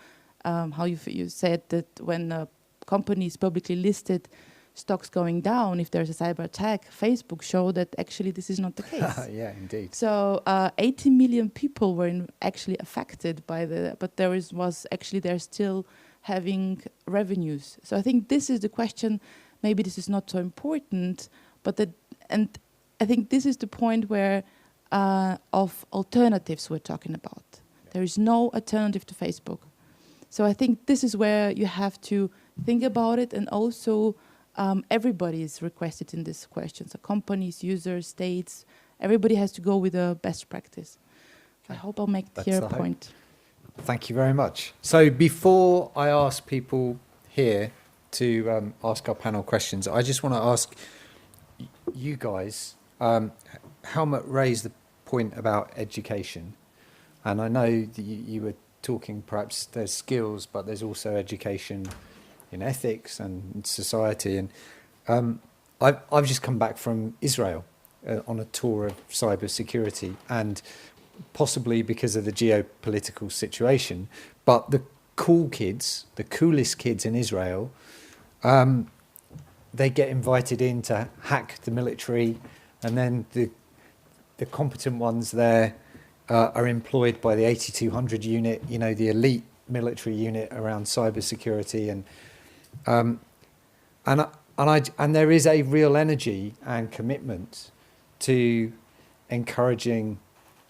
how you said that when a company is publicly listed, stocks going down, if there's a cyber attack, Facebook showed that actually this is not the case. Yeah, indeed. So 80 million people were actually affected by but they're still having revenues. So I think this is the question. Maybe this is not so important, but and I think this is the point where of alternatives we're talking about. Yeah. There is no alternative to Facebook. So I think this is where you have to think about it, and also everybody is requested in this question. So companies, users, states, everybody has to go with a best practice. Okay. I hope I'll make here a point. Thank you very much. So before I ask people here to ask our panel questions, I just want to ask you guys, Helmut raised the point about education. And I know that you were talking, perhaps there's skills, but there's also education in ethics and society. And I've just come back from Israel on a tour of cybersecurity, and possibly because of the geopolitical situation, but the coolest kids in Israel, they get invited in to hack the military, and then the competent ones there are employed by the 8200 unit, the elite military unit around cybersecurity, and there is a real energy and commitment to encouraging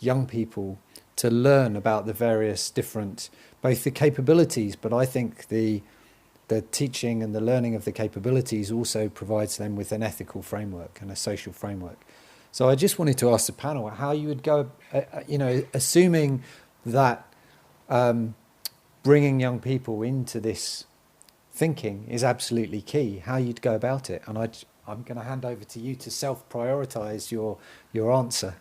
young people to learn about the various different, both the capabilities, but I think the teaching and the learning of the capabilities also provides them with an ethical framework and a social framework. So I just wanted to ask the panel how you would go, assuming that bringing young people into this thinking is absolutely key, how you'd go about it. And I'm going to hand over to you to self-prioritize your answer.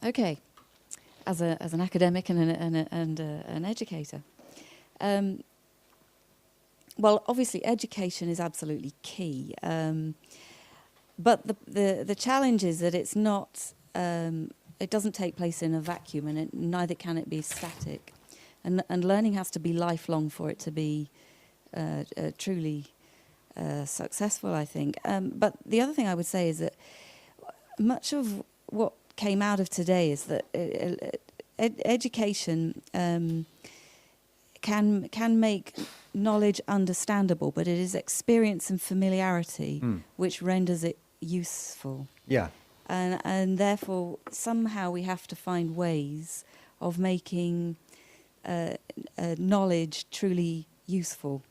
Okay, as an academic and an educator, well, obviously education is absolutely key, but the challenge is that it's not. It doesn't take place in a vacuum, and neither can it be static, and learning has to be lifelong for it to be truly successful, I think. But the other thing I would say is that much of what came out of today is that education can make knowledge understandable, but it is experience and familiarity which renders it useful. Yeah. And therefore, somehow we have to find ways of making knowledge truly useful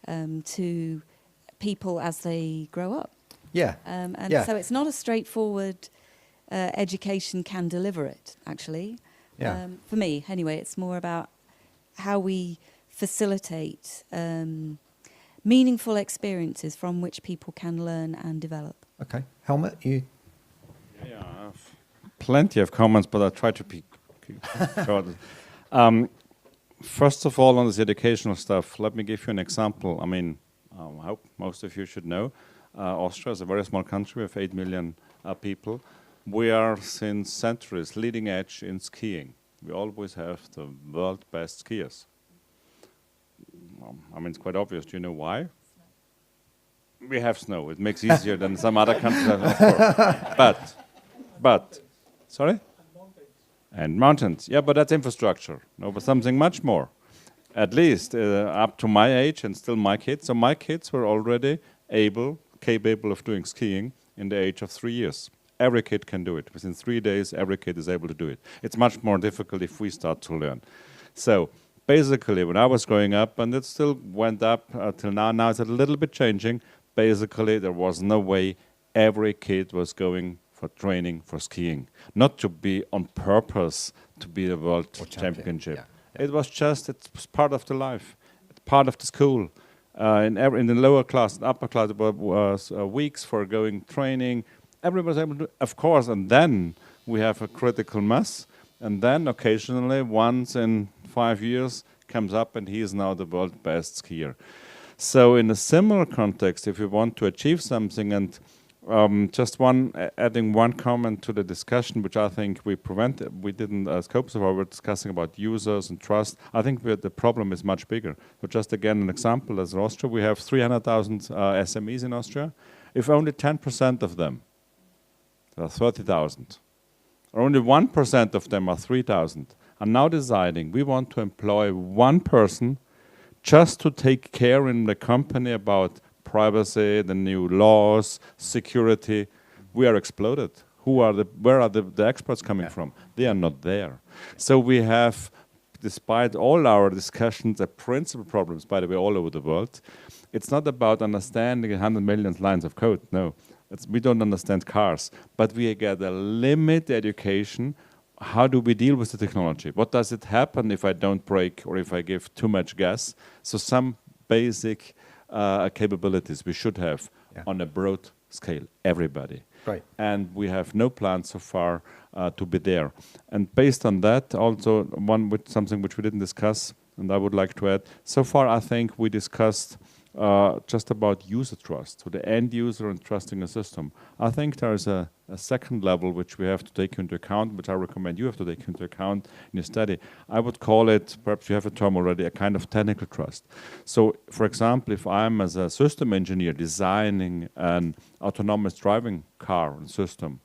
to people as they grow up. Yeah. So it's not a straightforward education can deliver it, actually. Yeah. For me, anyway, it's more about how we facilitate meaningful experiences from which people can learn and develop. Okay. Helmut, you... Yeah, I have plenty of comments, but I'll try to be short. First of all, on this educational stuff, let me give you an example. I mean, I hope most of you should know, Austria is a very small country with 8 million people. We are, since centuries, leading edge in skiing. We always have the world's best skiers. I mean, it's quite obvious. Do you know why? We have snow. It makes it easier than some other countries, of course. But, sorry? And mountains. Yeah, but that's infrastructure. No, but something much more. At least up to my age and still my kids. So my kids were already capable of doing skiing in the age of 3 years. Every kid can do it. Within 3 days, every kid is able to do it. It's much more difficult if we start to learn. So basically, when I was growing up, and it still went up till now it's a little bit changing, basically there was no way every kid was going for training for skiing. Not to be on purpose to be the world championship. Yeah. It was just, it's part of the life, it's part of the school. In the lower class and upper class, there was weeks for going training. Everyone was able to, of course, and then we have a critical mass, and then occasionally, once in 5 years, comes up and he is now the world's best skier. So in a similar context, if you want to achieve something, and adding one comment to the discussion, which I think we didn't scope so far, we're discussing about users and trust. I think the problem is much bigger. So just again, an example, as in Austria, we have 300,000 SMEs in Austria. If only 10% of them, there are 30,000, or only 1% of them are 3,000, are now deciding we want to employ one person just to take care in the company about privacy, the new laws, security, we are exploded. Where are the experts coming from? They are not there. So we have, despite all our discussions, the principal problems, by the way, all over the world. It's not about understanding 100 million lines of code, no. We don't understand cars, but we get a limited education. How do we deal with the technology? What does it happen if I don't brake or if I give too much gas? So some basic capabilities we should have on a broad scale, everybody. Right. And we have no plans so far to be there. And based on that, also something which we didn't discuss, and I would like to add, so far I think we discussed just about user trust, so the end user and trusting a system. I think there is a second level which we have to take into account, which I recommend you have to take into account in your study. I would call it, perhaps you have a term already, a kind of technical trust. So, for example, if I'm as a system engineer designing an autonomous driving car and system,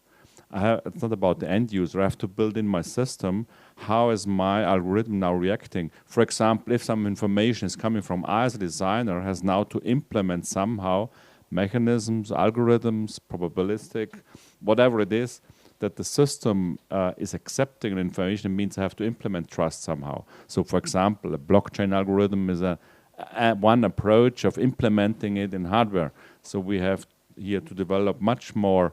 it's not about the end user. I have to build in my system. How is my algorithm now reacting? For example, if some information is coming from I as a designer, has now to implement somehow mechanisms, algorithms, probabilistic, whatever it is, that the system is accepting the information, means I have to implement trust somehow. So, for example, a blockchain algorithm is one approach of implementing it in hardware. So we have here to develop much more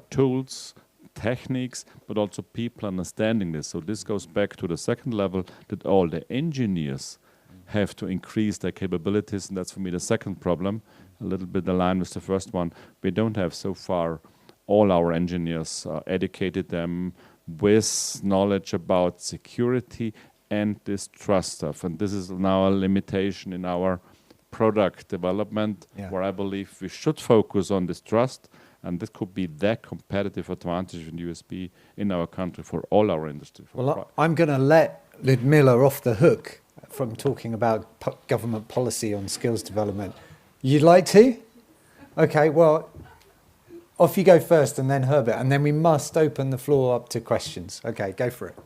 tools, techniques, but also people understanding this. So this goes back to the second level, that all the engineers have to increase their capabilities, and that's for me the second problem, a little bit aligned with the first one. We don't have so far all our engineers educated them with knowledge about security and this trust stuff. And this is now a limitation in our product development, where I believe we should focus on this trust. And this could be the competitive advantage in USB in our country for all our industry. Well, I'm going to let Ludmila off the hook from talking about government policy on skills development. You'd like to? Okay, well, off you go first, and then Herbert, and then we must open the floor up to questions. Okay, go for it.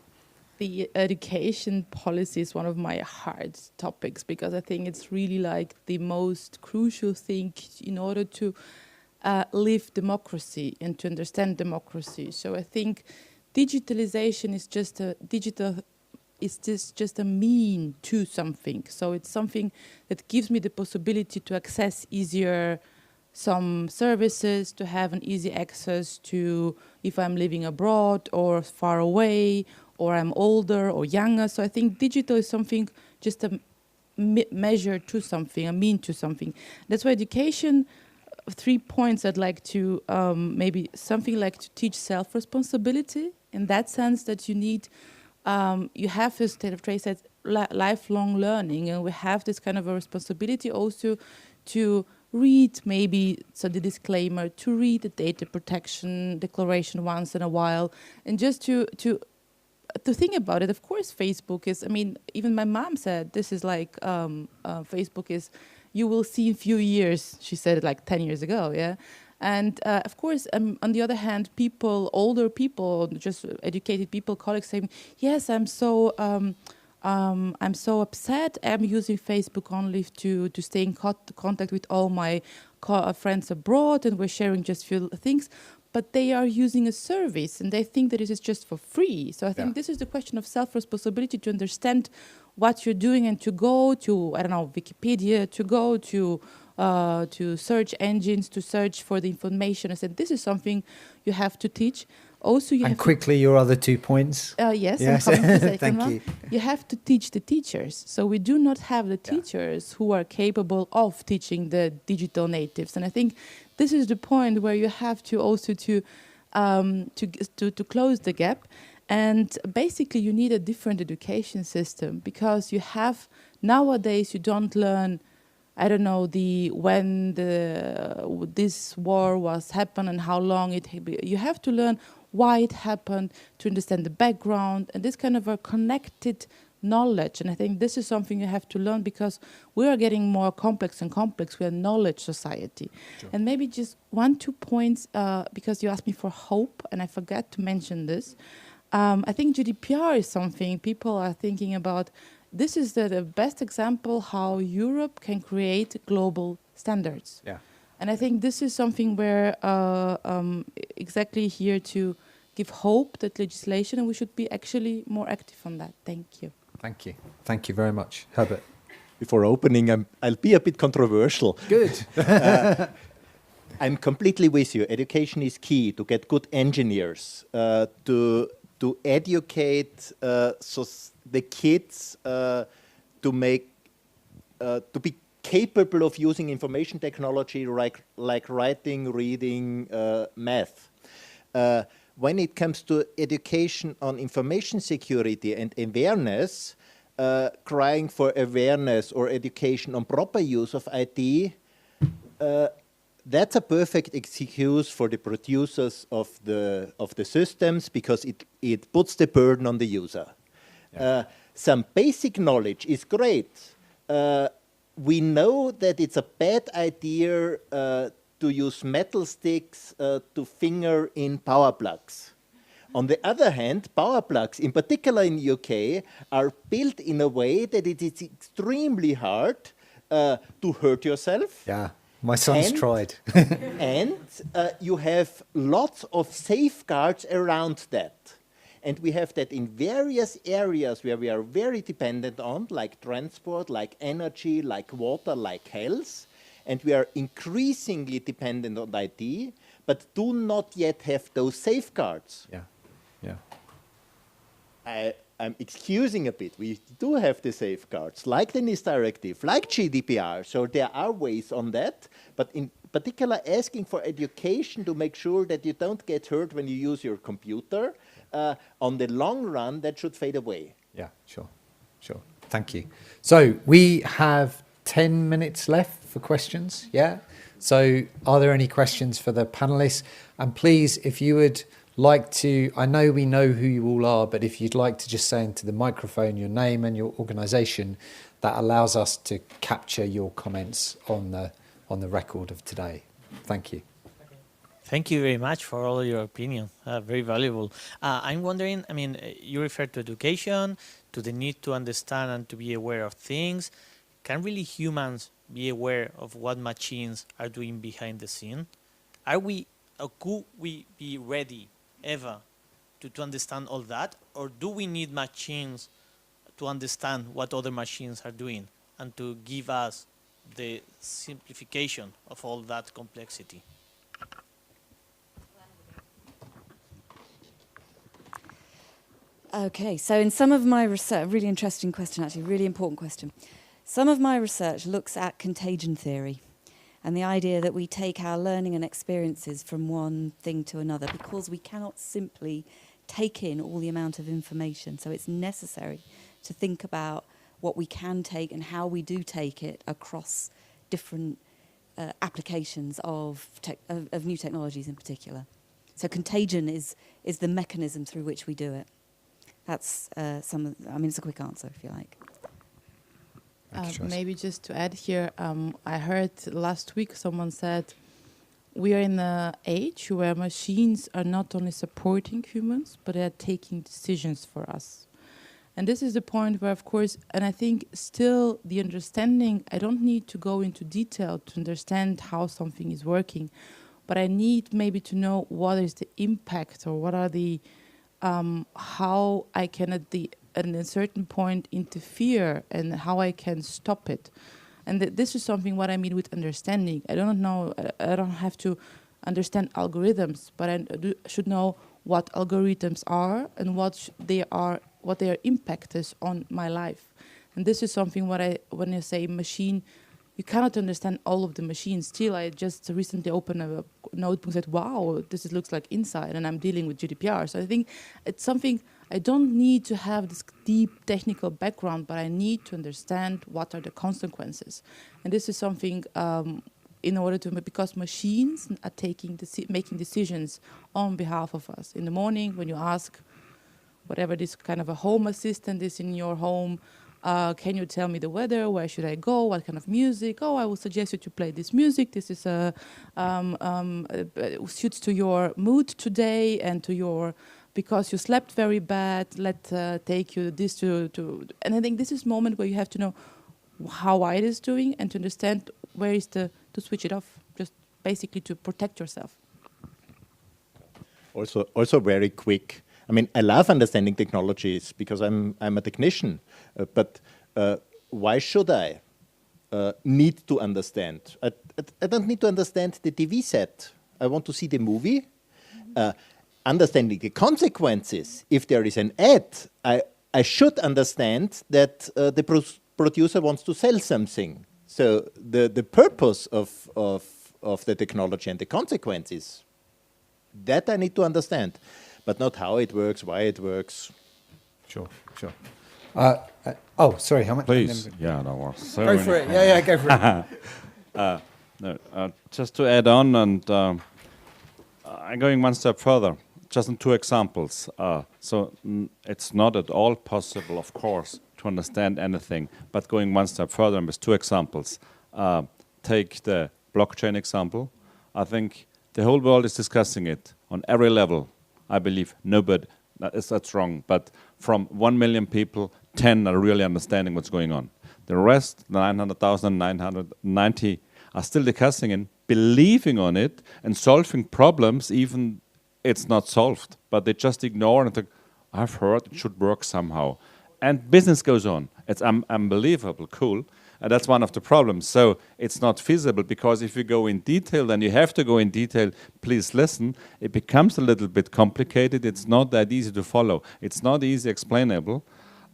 The education policy is one of my hard topics, because I think it's really like the most crucial thing in order to live democracy and to understand democracy. So I think digitalization is just just a mean to something. So it's something that gives me the possibility to access easier some services, to have an easy access to if I'm living abroad or far away, or I'm older or younger. So I think digital is something, just a measure to something, a mean to something. That's why education, 3 points I'd like to maybe something like to teach self-responsibility, in that sense that you need, you have this, Tracy said, lifelong learning, and we have this kind of a responsibility also to read maybe, so the disclaimer, to read the data protection declaration once in a while, and just to think about it. Of course, Facebook is, I mean, even my mom said, this is like, Facebook is, you will see in few years, she said it like 10 years ago, yeah? And of course, on the other hand, people, older people, just educated people, colleagues saying, yes, I'm so upset. I'm using Facebook only to stay in contact with all my friends abroad, and we're sharing just few things. But they are using a service, and they think that it is just for free. So I think this is the question of self-responsibility, to understand what you're doing and to go to, I don't know, Wikipedia, to go to search engines, to search for the information. I said, this is something you have to teach. Also, you and have quickly, your other 2 points. Yes. I'm coming to the second Thank one. you. You have to teach the teachers. So we do not have the teachers who are capable of teaching the digital natives. And I think this is the point where you have to also to close the gap. And basically, you need a different education system, because you have, nowadays, you don't learn, I don't know, when this war was happened and how long you have to learn why it happened, to understand the background, and this kind of a connected knowledge. And I think this is something you have to learn, because we are getting more complex and complex. We are a knowledge society. Sure. And maybe just 1-2 points, because you asked me for hope, and I forgot to mention this. I think GDPR is something people are thinking about. This is the best example how Europe can create global standards. Yeah. And I think this is something where exactly here to give hope that legislation, and we should be actually more active on that. Thank you. Thank you. Thank you very much. Herbert. Before opening, I'll be a bit controversial. Good. I'm completely with you. Education is key to get good engineers, to educate the kids to be capable of using information technology like writing, reading, math. When it comes to education on information security and awareness, crying for awareness or education on proper use of IT, that's a perfect excuse for the producers of the systems, because it puts the burden on the user. Yeah. Some basic knowledge is great. We know that it's a bad idea to use metal sticks to finger in power plugs. On the other hand, power plugs, in particular in the UK, are built in a way that it is extremely hard to hurt yourself. Yeah, my son's tried. And you have lots of safeguards around that. And we have that in various areas where we are very dependent on, like transport, like energy, like water, like health. And we are increasingly dependent on IT, but do not yet have those safeguards. Yeah, yeah. I'm excusing a bit. We do have the safeguards, like the NIS directive, like GDPR. So there are ways on that, but in particular asking for education to make sure that you don't get hurt when you use your computer. On the long run, that should fade away. Yeah, sure. Thank you. So we have 10 minutes left for questions, yeah? So are there any questions for the panelists? And please, if you would like to, I know we know who you all are, but if you'd like to just say into the microphone your name and your organisation, that allows us to capture your comments on the record of today. Thank you. Thank you very much for all your opinion. Very valuable. I'm wondering, I mean, you refer to education, to the need to understand and to be aware of things. Can really humans be aware of what machines are doing behind the scene? could we be ready ever to understand all that, or do we need machines to understand what other machines are doing and to give us the simplification of all that complexity? Okay, so in some of my research, really interesting question actually, really important question. Some of my research looks at contagion theory and the idea that we take our learning and experiences from one thing to another because we cannot simply take in all the amount of information. So it's necessary to think about what we can take and how we do take it across different applications of new technologies in particular. So contagion is the mechanism through which we do it. That's it's a quick answer, if you like. Maybe just to add here, I heard last week someone said, we are in an age where machines are not only supporting humans, but they are taking decisions for us. And this is the point where, of course, and I think still the understanding, I don't need to go into detail to understand how something is working, but I need maybe to know what is the impact or what are the how I can at a certain point interfere and how I can stop it. And this is something what I mean with understanding. I don't know, I don't have to understand algorithms, but I should know what algorithms are and what their impact is on my life. And this is something when I say machine, you cannot understand all of the machines. Still, I just recently opened a notebook and said, wow, this looks like inside, and I'm dealing with GDPR. So I think it's something, I don't need to have this deep technical background, but I need to understand what are the consequences. And this is something in order to, because machines are making decisions on behalf of us. In the morning, when you ask whatever this kind of a home assistant is in your home, can you tell me the weather? Where should I go? What kind of music? Oh, I will suggest you to play this music. This is suits to your mood today and to your, because you slept very bad. Take you this to. And I think this is a moment where you have to know how it is doing and to understand where is to switch it off. Just basically to protect yourself. Also very quick. I mean, I love understanding technologies because I'm a technician, but why should I need to understand? I don't need to understand the TV set. I want to see the movie. Understanding the consequences, if there is an ad, I should understand that the producer wants to sell something. So the purpose of the technology and the consequences, that I need to understand. But not how it works, why it works. Sure. Sorry, how much? Please. Yeah, no worries. So go for it. Yeah, go for it. Just to add on, and I'm going one step further, just in two examples. So it's not at all possible, of course, to understand anything, but going one step further with two examples. Take the blockchain example. I think the whole world is discussing it on every level. I believe nobody, that's wrong, but from 1 million people, 10 are really understanding what's going on. The rest, 900,990, are still discussing and believing on it and solving problems, even it's not solved. But they just ignore and think, I've heard it should work somehow. And business goes on. It's unbelievable, cool. And that's one of the problems. So it's not feasible because if you go in detail, then you have to go in detail. Please listen. It becomes a little bit complicated. It's not that easy to follow. It's not easy explainable.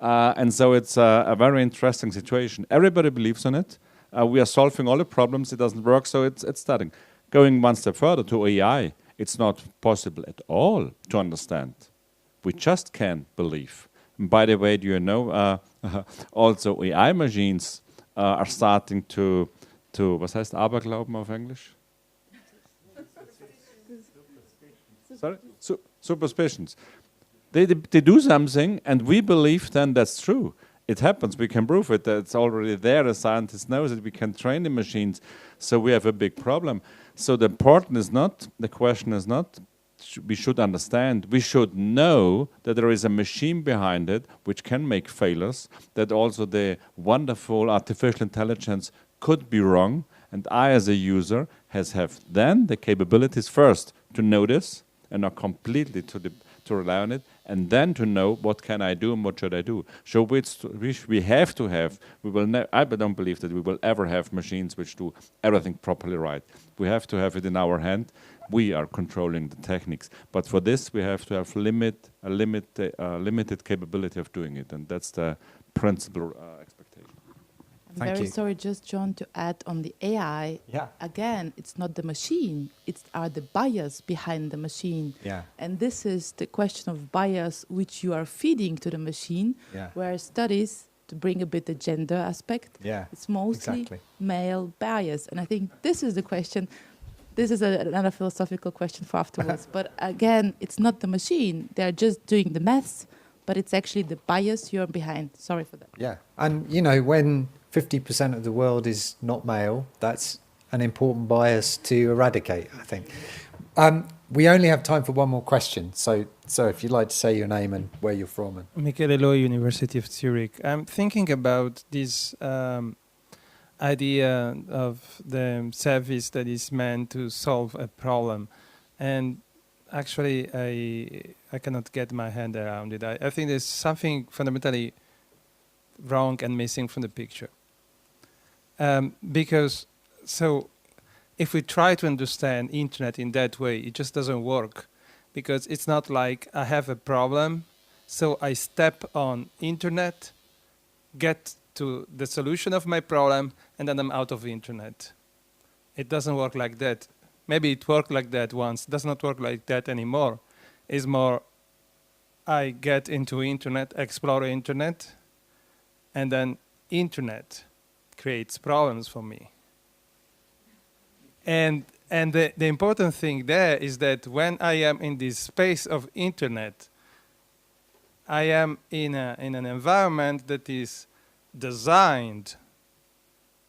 And so it's a very interesting situation. Everybody believes on it. We are solving all the problems. It doesn't work, so it's starting. Going one step further to AI, it's not possible at all to understand. We just can't believe. And by the way, do you know, also AI machines are starting to was heißt Aberglauben auf English? Sorry? Superstitions. They do something and we believe then that's true. It happens, we can prove it, it's already there, the scientist knows it, we can train the machines, so we have a big problem. So the question is not, we should understand, we should know that there is a machine behind it which can make failures, that also the wonderful artificial intelligence could be wrong, And I, as a user, have then the capabilities first to notice and not completely to rely on it, and then to know what can I do and what should I do. So which we have to have. We will. I don't believe that we will ever have machines which do everything properly right. We have to have it in our hand. We are controlling the techniques, but for this we have to have limited capability of doing it, and that's the principal expectation. I'm Thank very you. sorry, just John, to add on the AI. Yeah. Again, it's not the machine; are the bias behind the machine. Yeah. And this is the question of bias which you are feeding to the machine. Yeah. Where studies, to bring a bit the gender aspect, Yeah, it's mostly exactly. male bias, and I think this is the question. This is another philosophical question for afterwards. But again, it's not the machine; they are just doing the maths, but it's actually the bias you're behind. Sorry for that. Yeah, and you know, when 50% of the world is not male, that's an important bias to eradicate, I think. We only have time for one more question, so if you'd like to say your name and where you're from. And Michele Loi, University of Zurich. I'm thinking about this idea of the service that is meant to solve a problem, and actually I cannot get my hand around it. I think there's something fundamentally wrong and missing from the picture. Because if we try to understand internet in that way, it just doesn't work, because it's not like I have a problem, so I step on internet, get to the solution of my problem, and then I'm out of the internet. It doesn't work like that. Maybe it worked like that once, does not work like that anymore. It's more, I get into internet, explore internet, and then internet creates problems for me. And the important thing there is that when I am in this space of internet, I am in an environment that is designed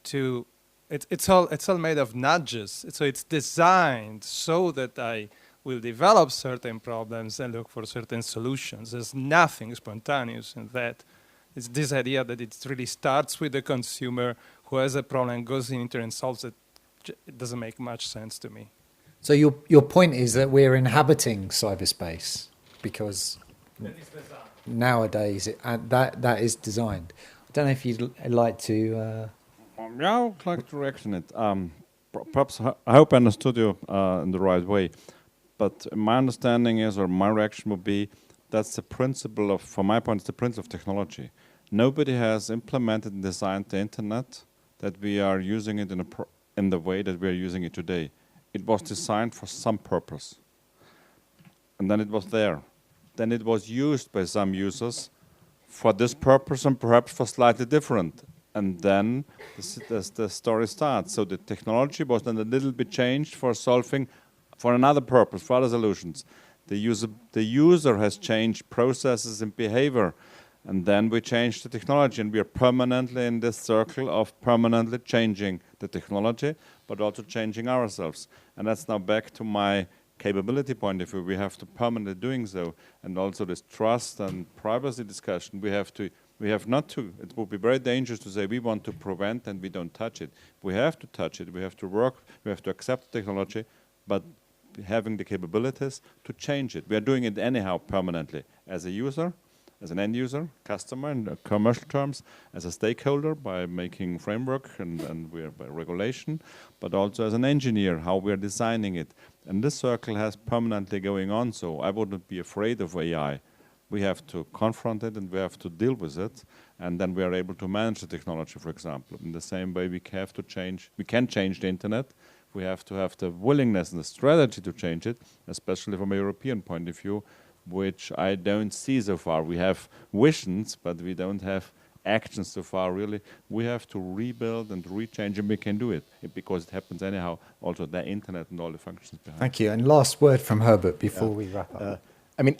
to, it's all made of nudges. So it's designed so that I will develop certain problems and look for certain solutions. There's nothing spontaneous in that. It's this idea that it really starts with the consumer who has a problem, goes in internet and solves it. It doesn't make much sense to me. so your point is that we're inhabiting cyberspace because nowadays that is designed. I don't know if you'd like to. Yeah, I would like to reaction it. Perhaps I hope I understood you in the right way, but my understanding is, or my reaction would be, that's the principle of, from my point, it's the principle of technology. Nobody has implemented and designed the internet that we are using it in the way that we are using it today. It was designed for some purpose, and then it was there. Then it was used by some users for this purpose and perhaps for slightly different. And then the story starts. So the technology was then a little bit changed for solving for another purpose, for other solutions. The user has changed processes and behavior, and then we change the technology, and we are permanently in this circle of permanently changing the technology, but also changing ourselves. And that's now back to my capability point of view. We have to permanently doing so, and also this trust and privacy discussion. We have not to. It would be very dangerous to say we want to prevent and we don't touch it. We have to touch it. We have to work. We have to accept technology, but having the capabilities to change it. We are doing it anyhow permanently as a user, as an end user, customer in commercial terms, as a stakeholder by making framework and we are by regulation, but also as an engineer, how we are designing it. And this circle has permanently going on, so I wouldn't be afraid of AI. We have to confront it and we have to deal with it, and then we are able to manage the technology, for example. In the same way we can change the internet. We have to have the willingness and the strategy to change it, especially from a European point of view, which I don't see so far. We have visions, but we don't have actions so far, really. We have to rebuild and rechange, and we can do it because it happens anyhow, also the internet and all the functions behind. Thank you. And last word from Herbert before we wrap up. I mean,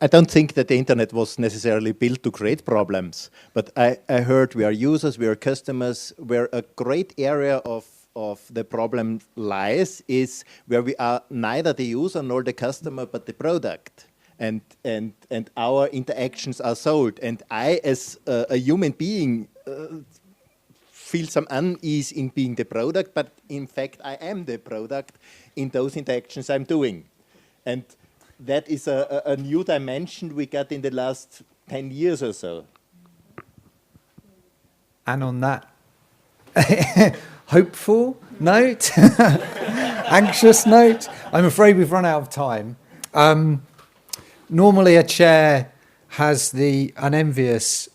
I don't think that the internet was necessarily built to create problems, but I heard we are users, we are customers, where a great area of the problem lies is where we are neither the user nor the customer, but the product. And our interactions are sold. And I, as a human being, feel some unease in being the product, but in fact I am the product in those interactions I'm doing. And that is a new dimension we got in the last 10 years or so. And on that hopeful note, anxious note, I'm afraid we've run out of time. Normally a chair has the unenvious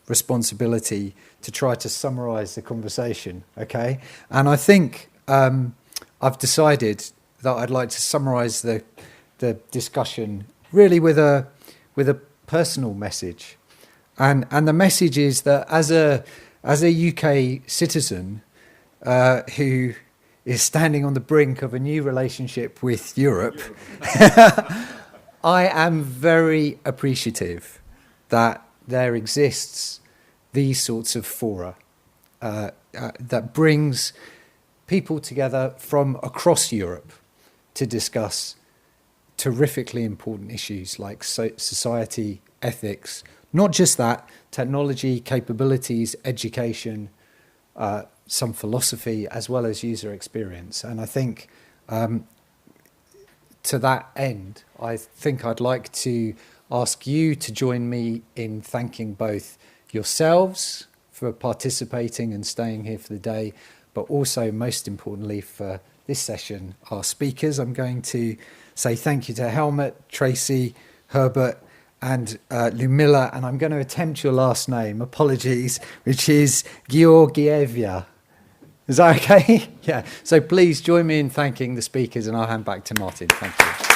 responsibility to try to summarize the conversation, okay? And I think I've decided that I'd like to summarize the discussion really with a personal message. And the message is that as a UK citizen who is standing on the brink of a new relationship with Europe, I am very appreciative that there exists these sorts of fora that brings people together from across Europe to discuss terrifically important issues like society, ethics, not just that, technology, capabilities, education, some philosophy, as well as user experience. And I think to that end, I think I'd like to ask you to join me in thanking both yourselves for participating and staying here for the day, but also, most importantly, for this session, our speakers. I'm going to say thank you to Helmut, Tracy, Herbert, and Lumila, and I'm going to attempt your last name, apologies, which is Georgieva. Is that okay? Yeah. So please join me in thanking the speakers, and I'll hand back to Martin. Thank you.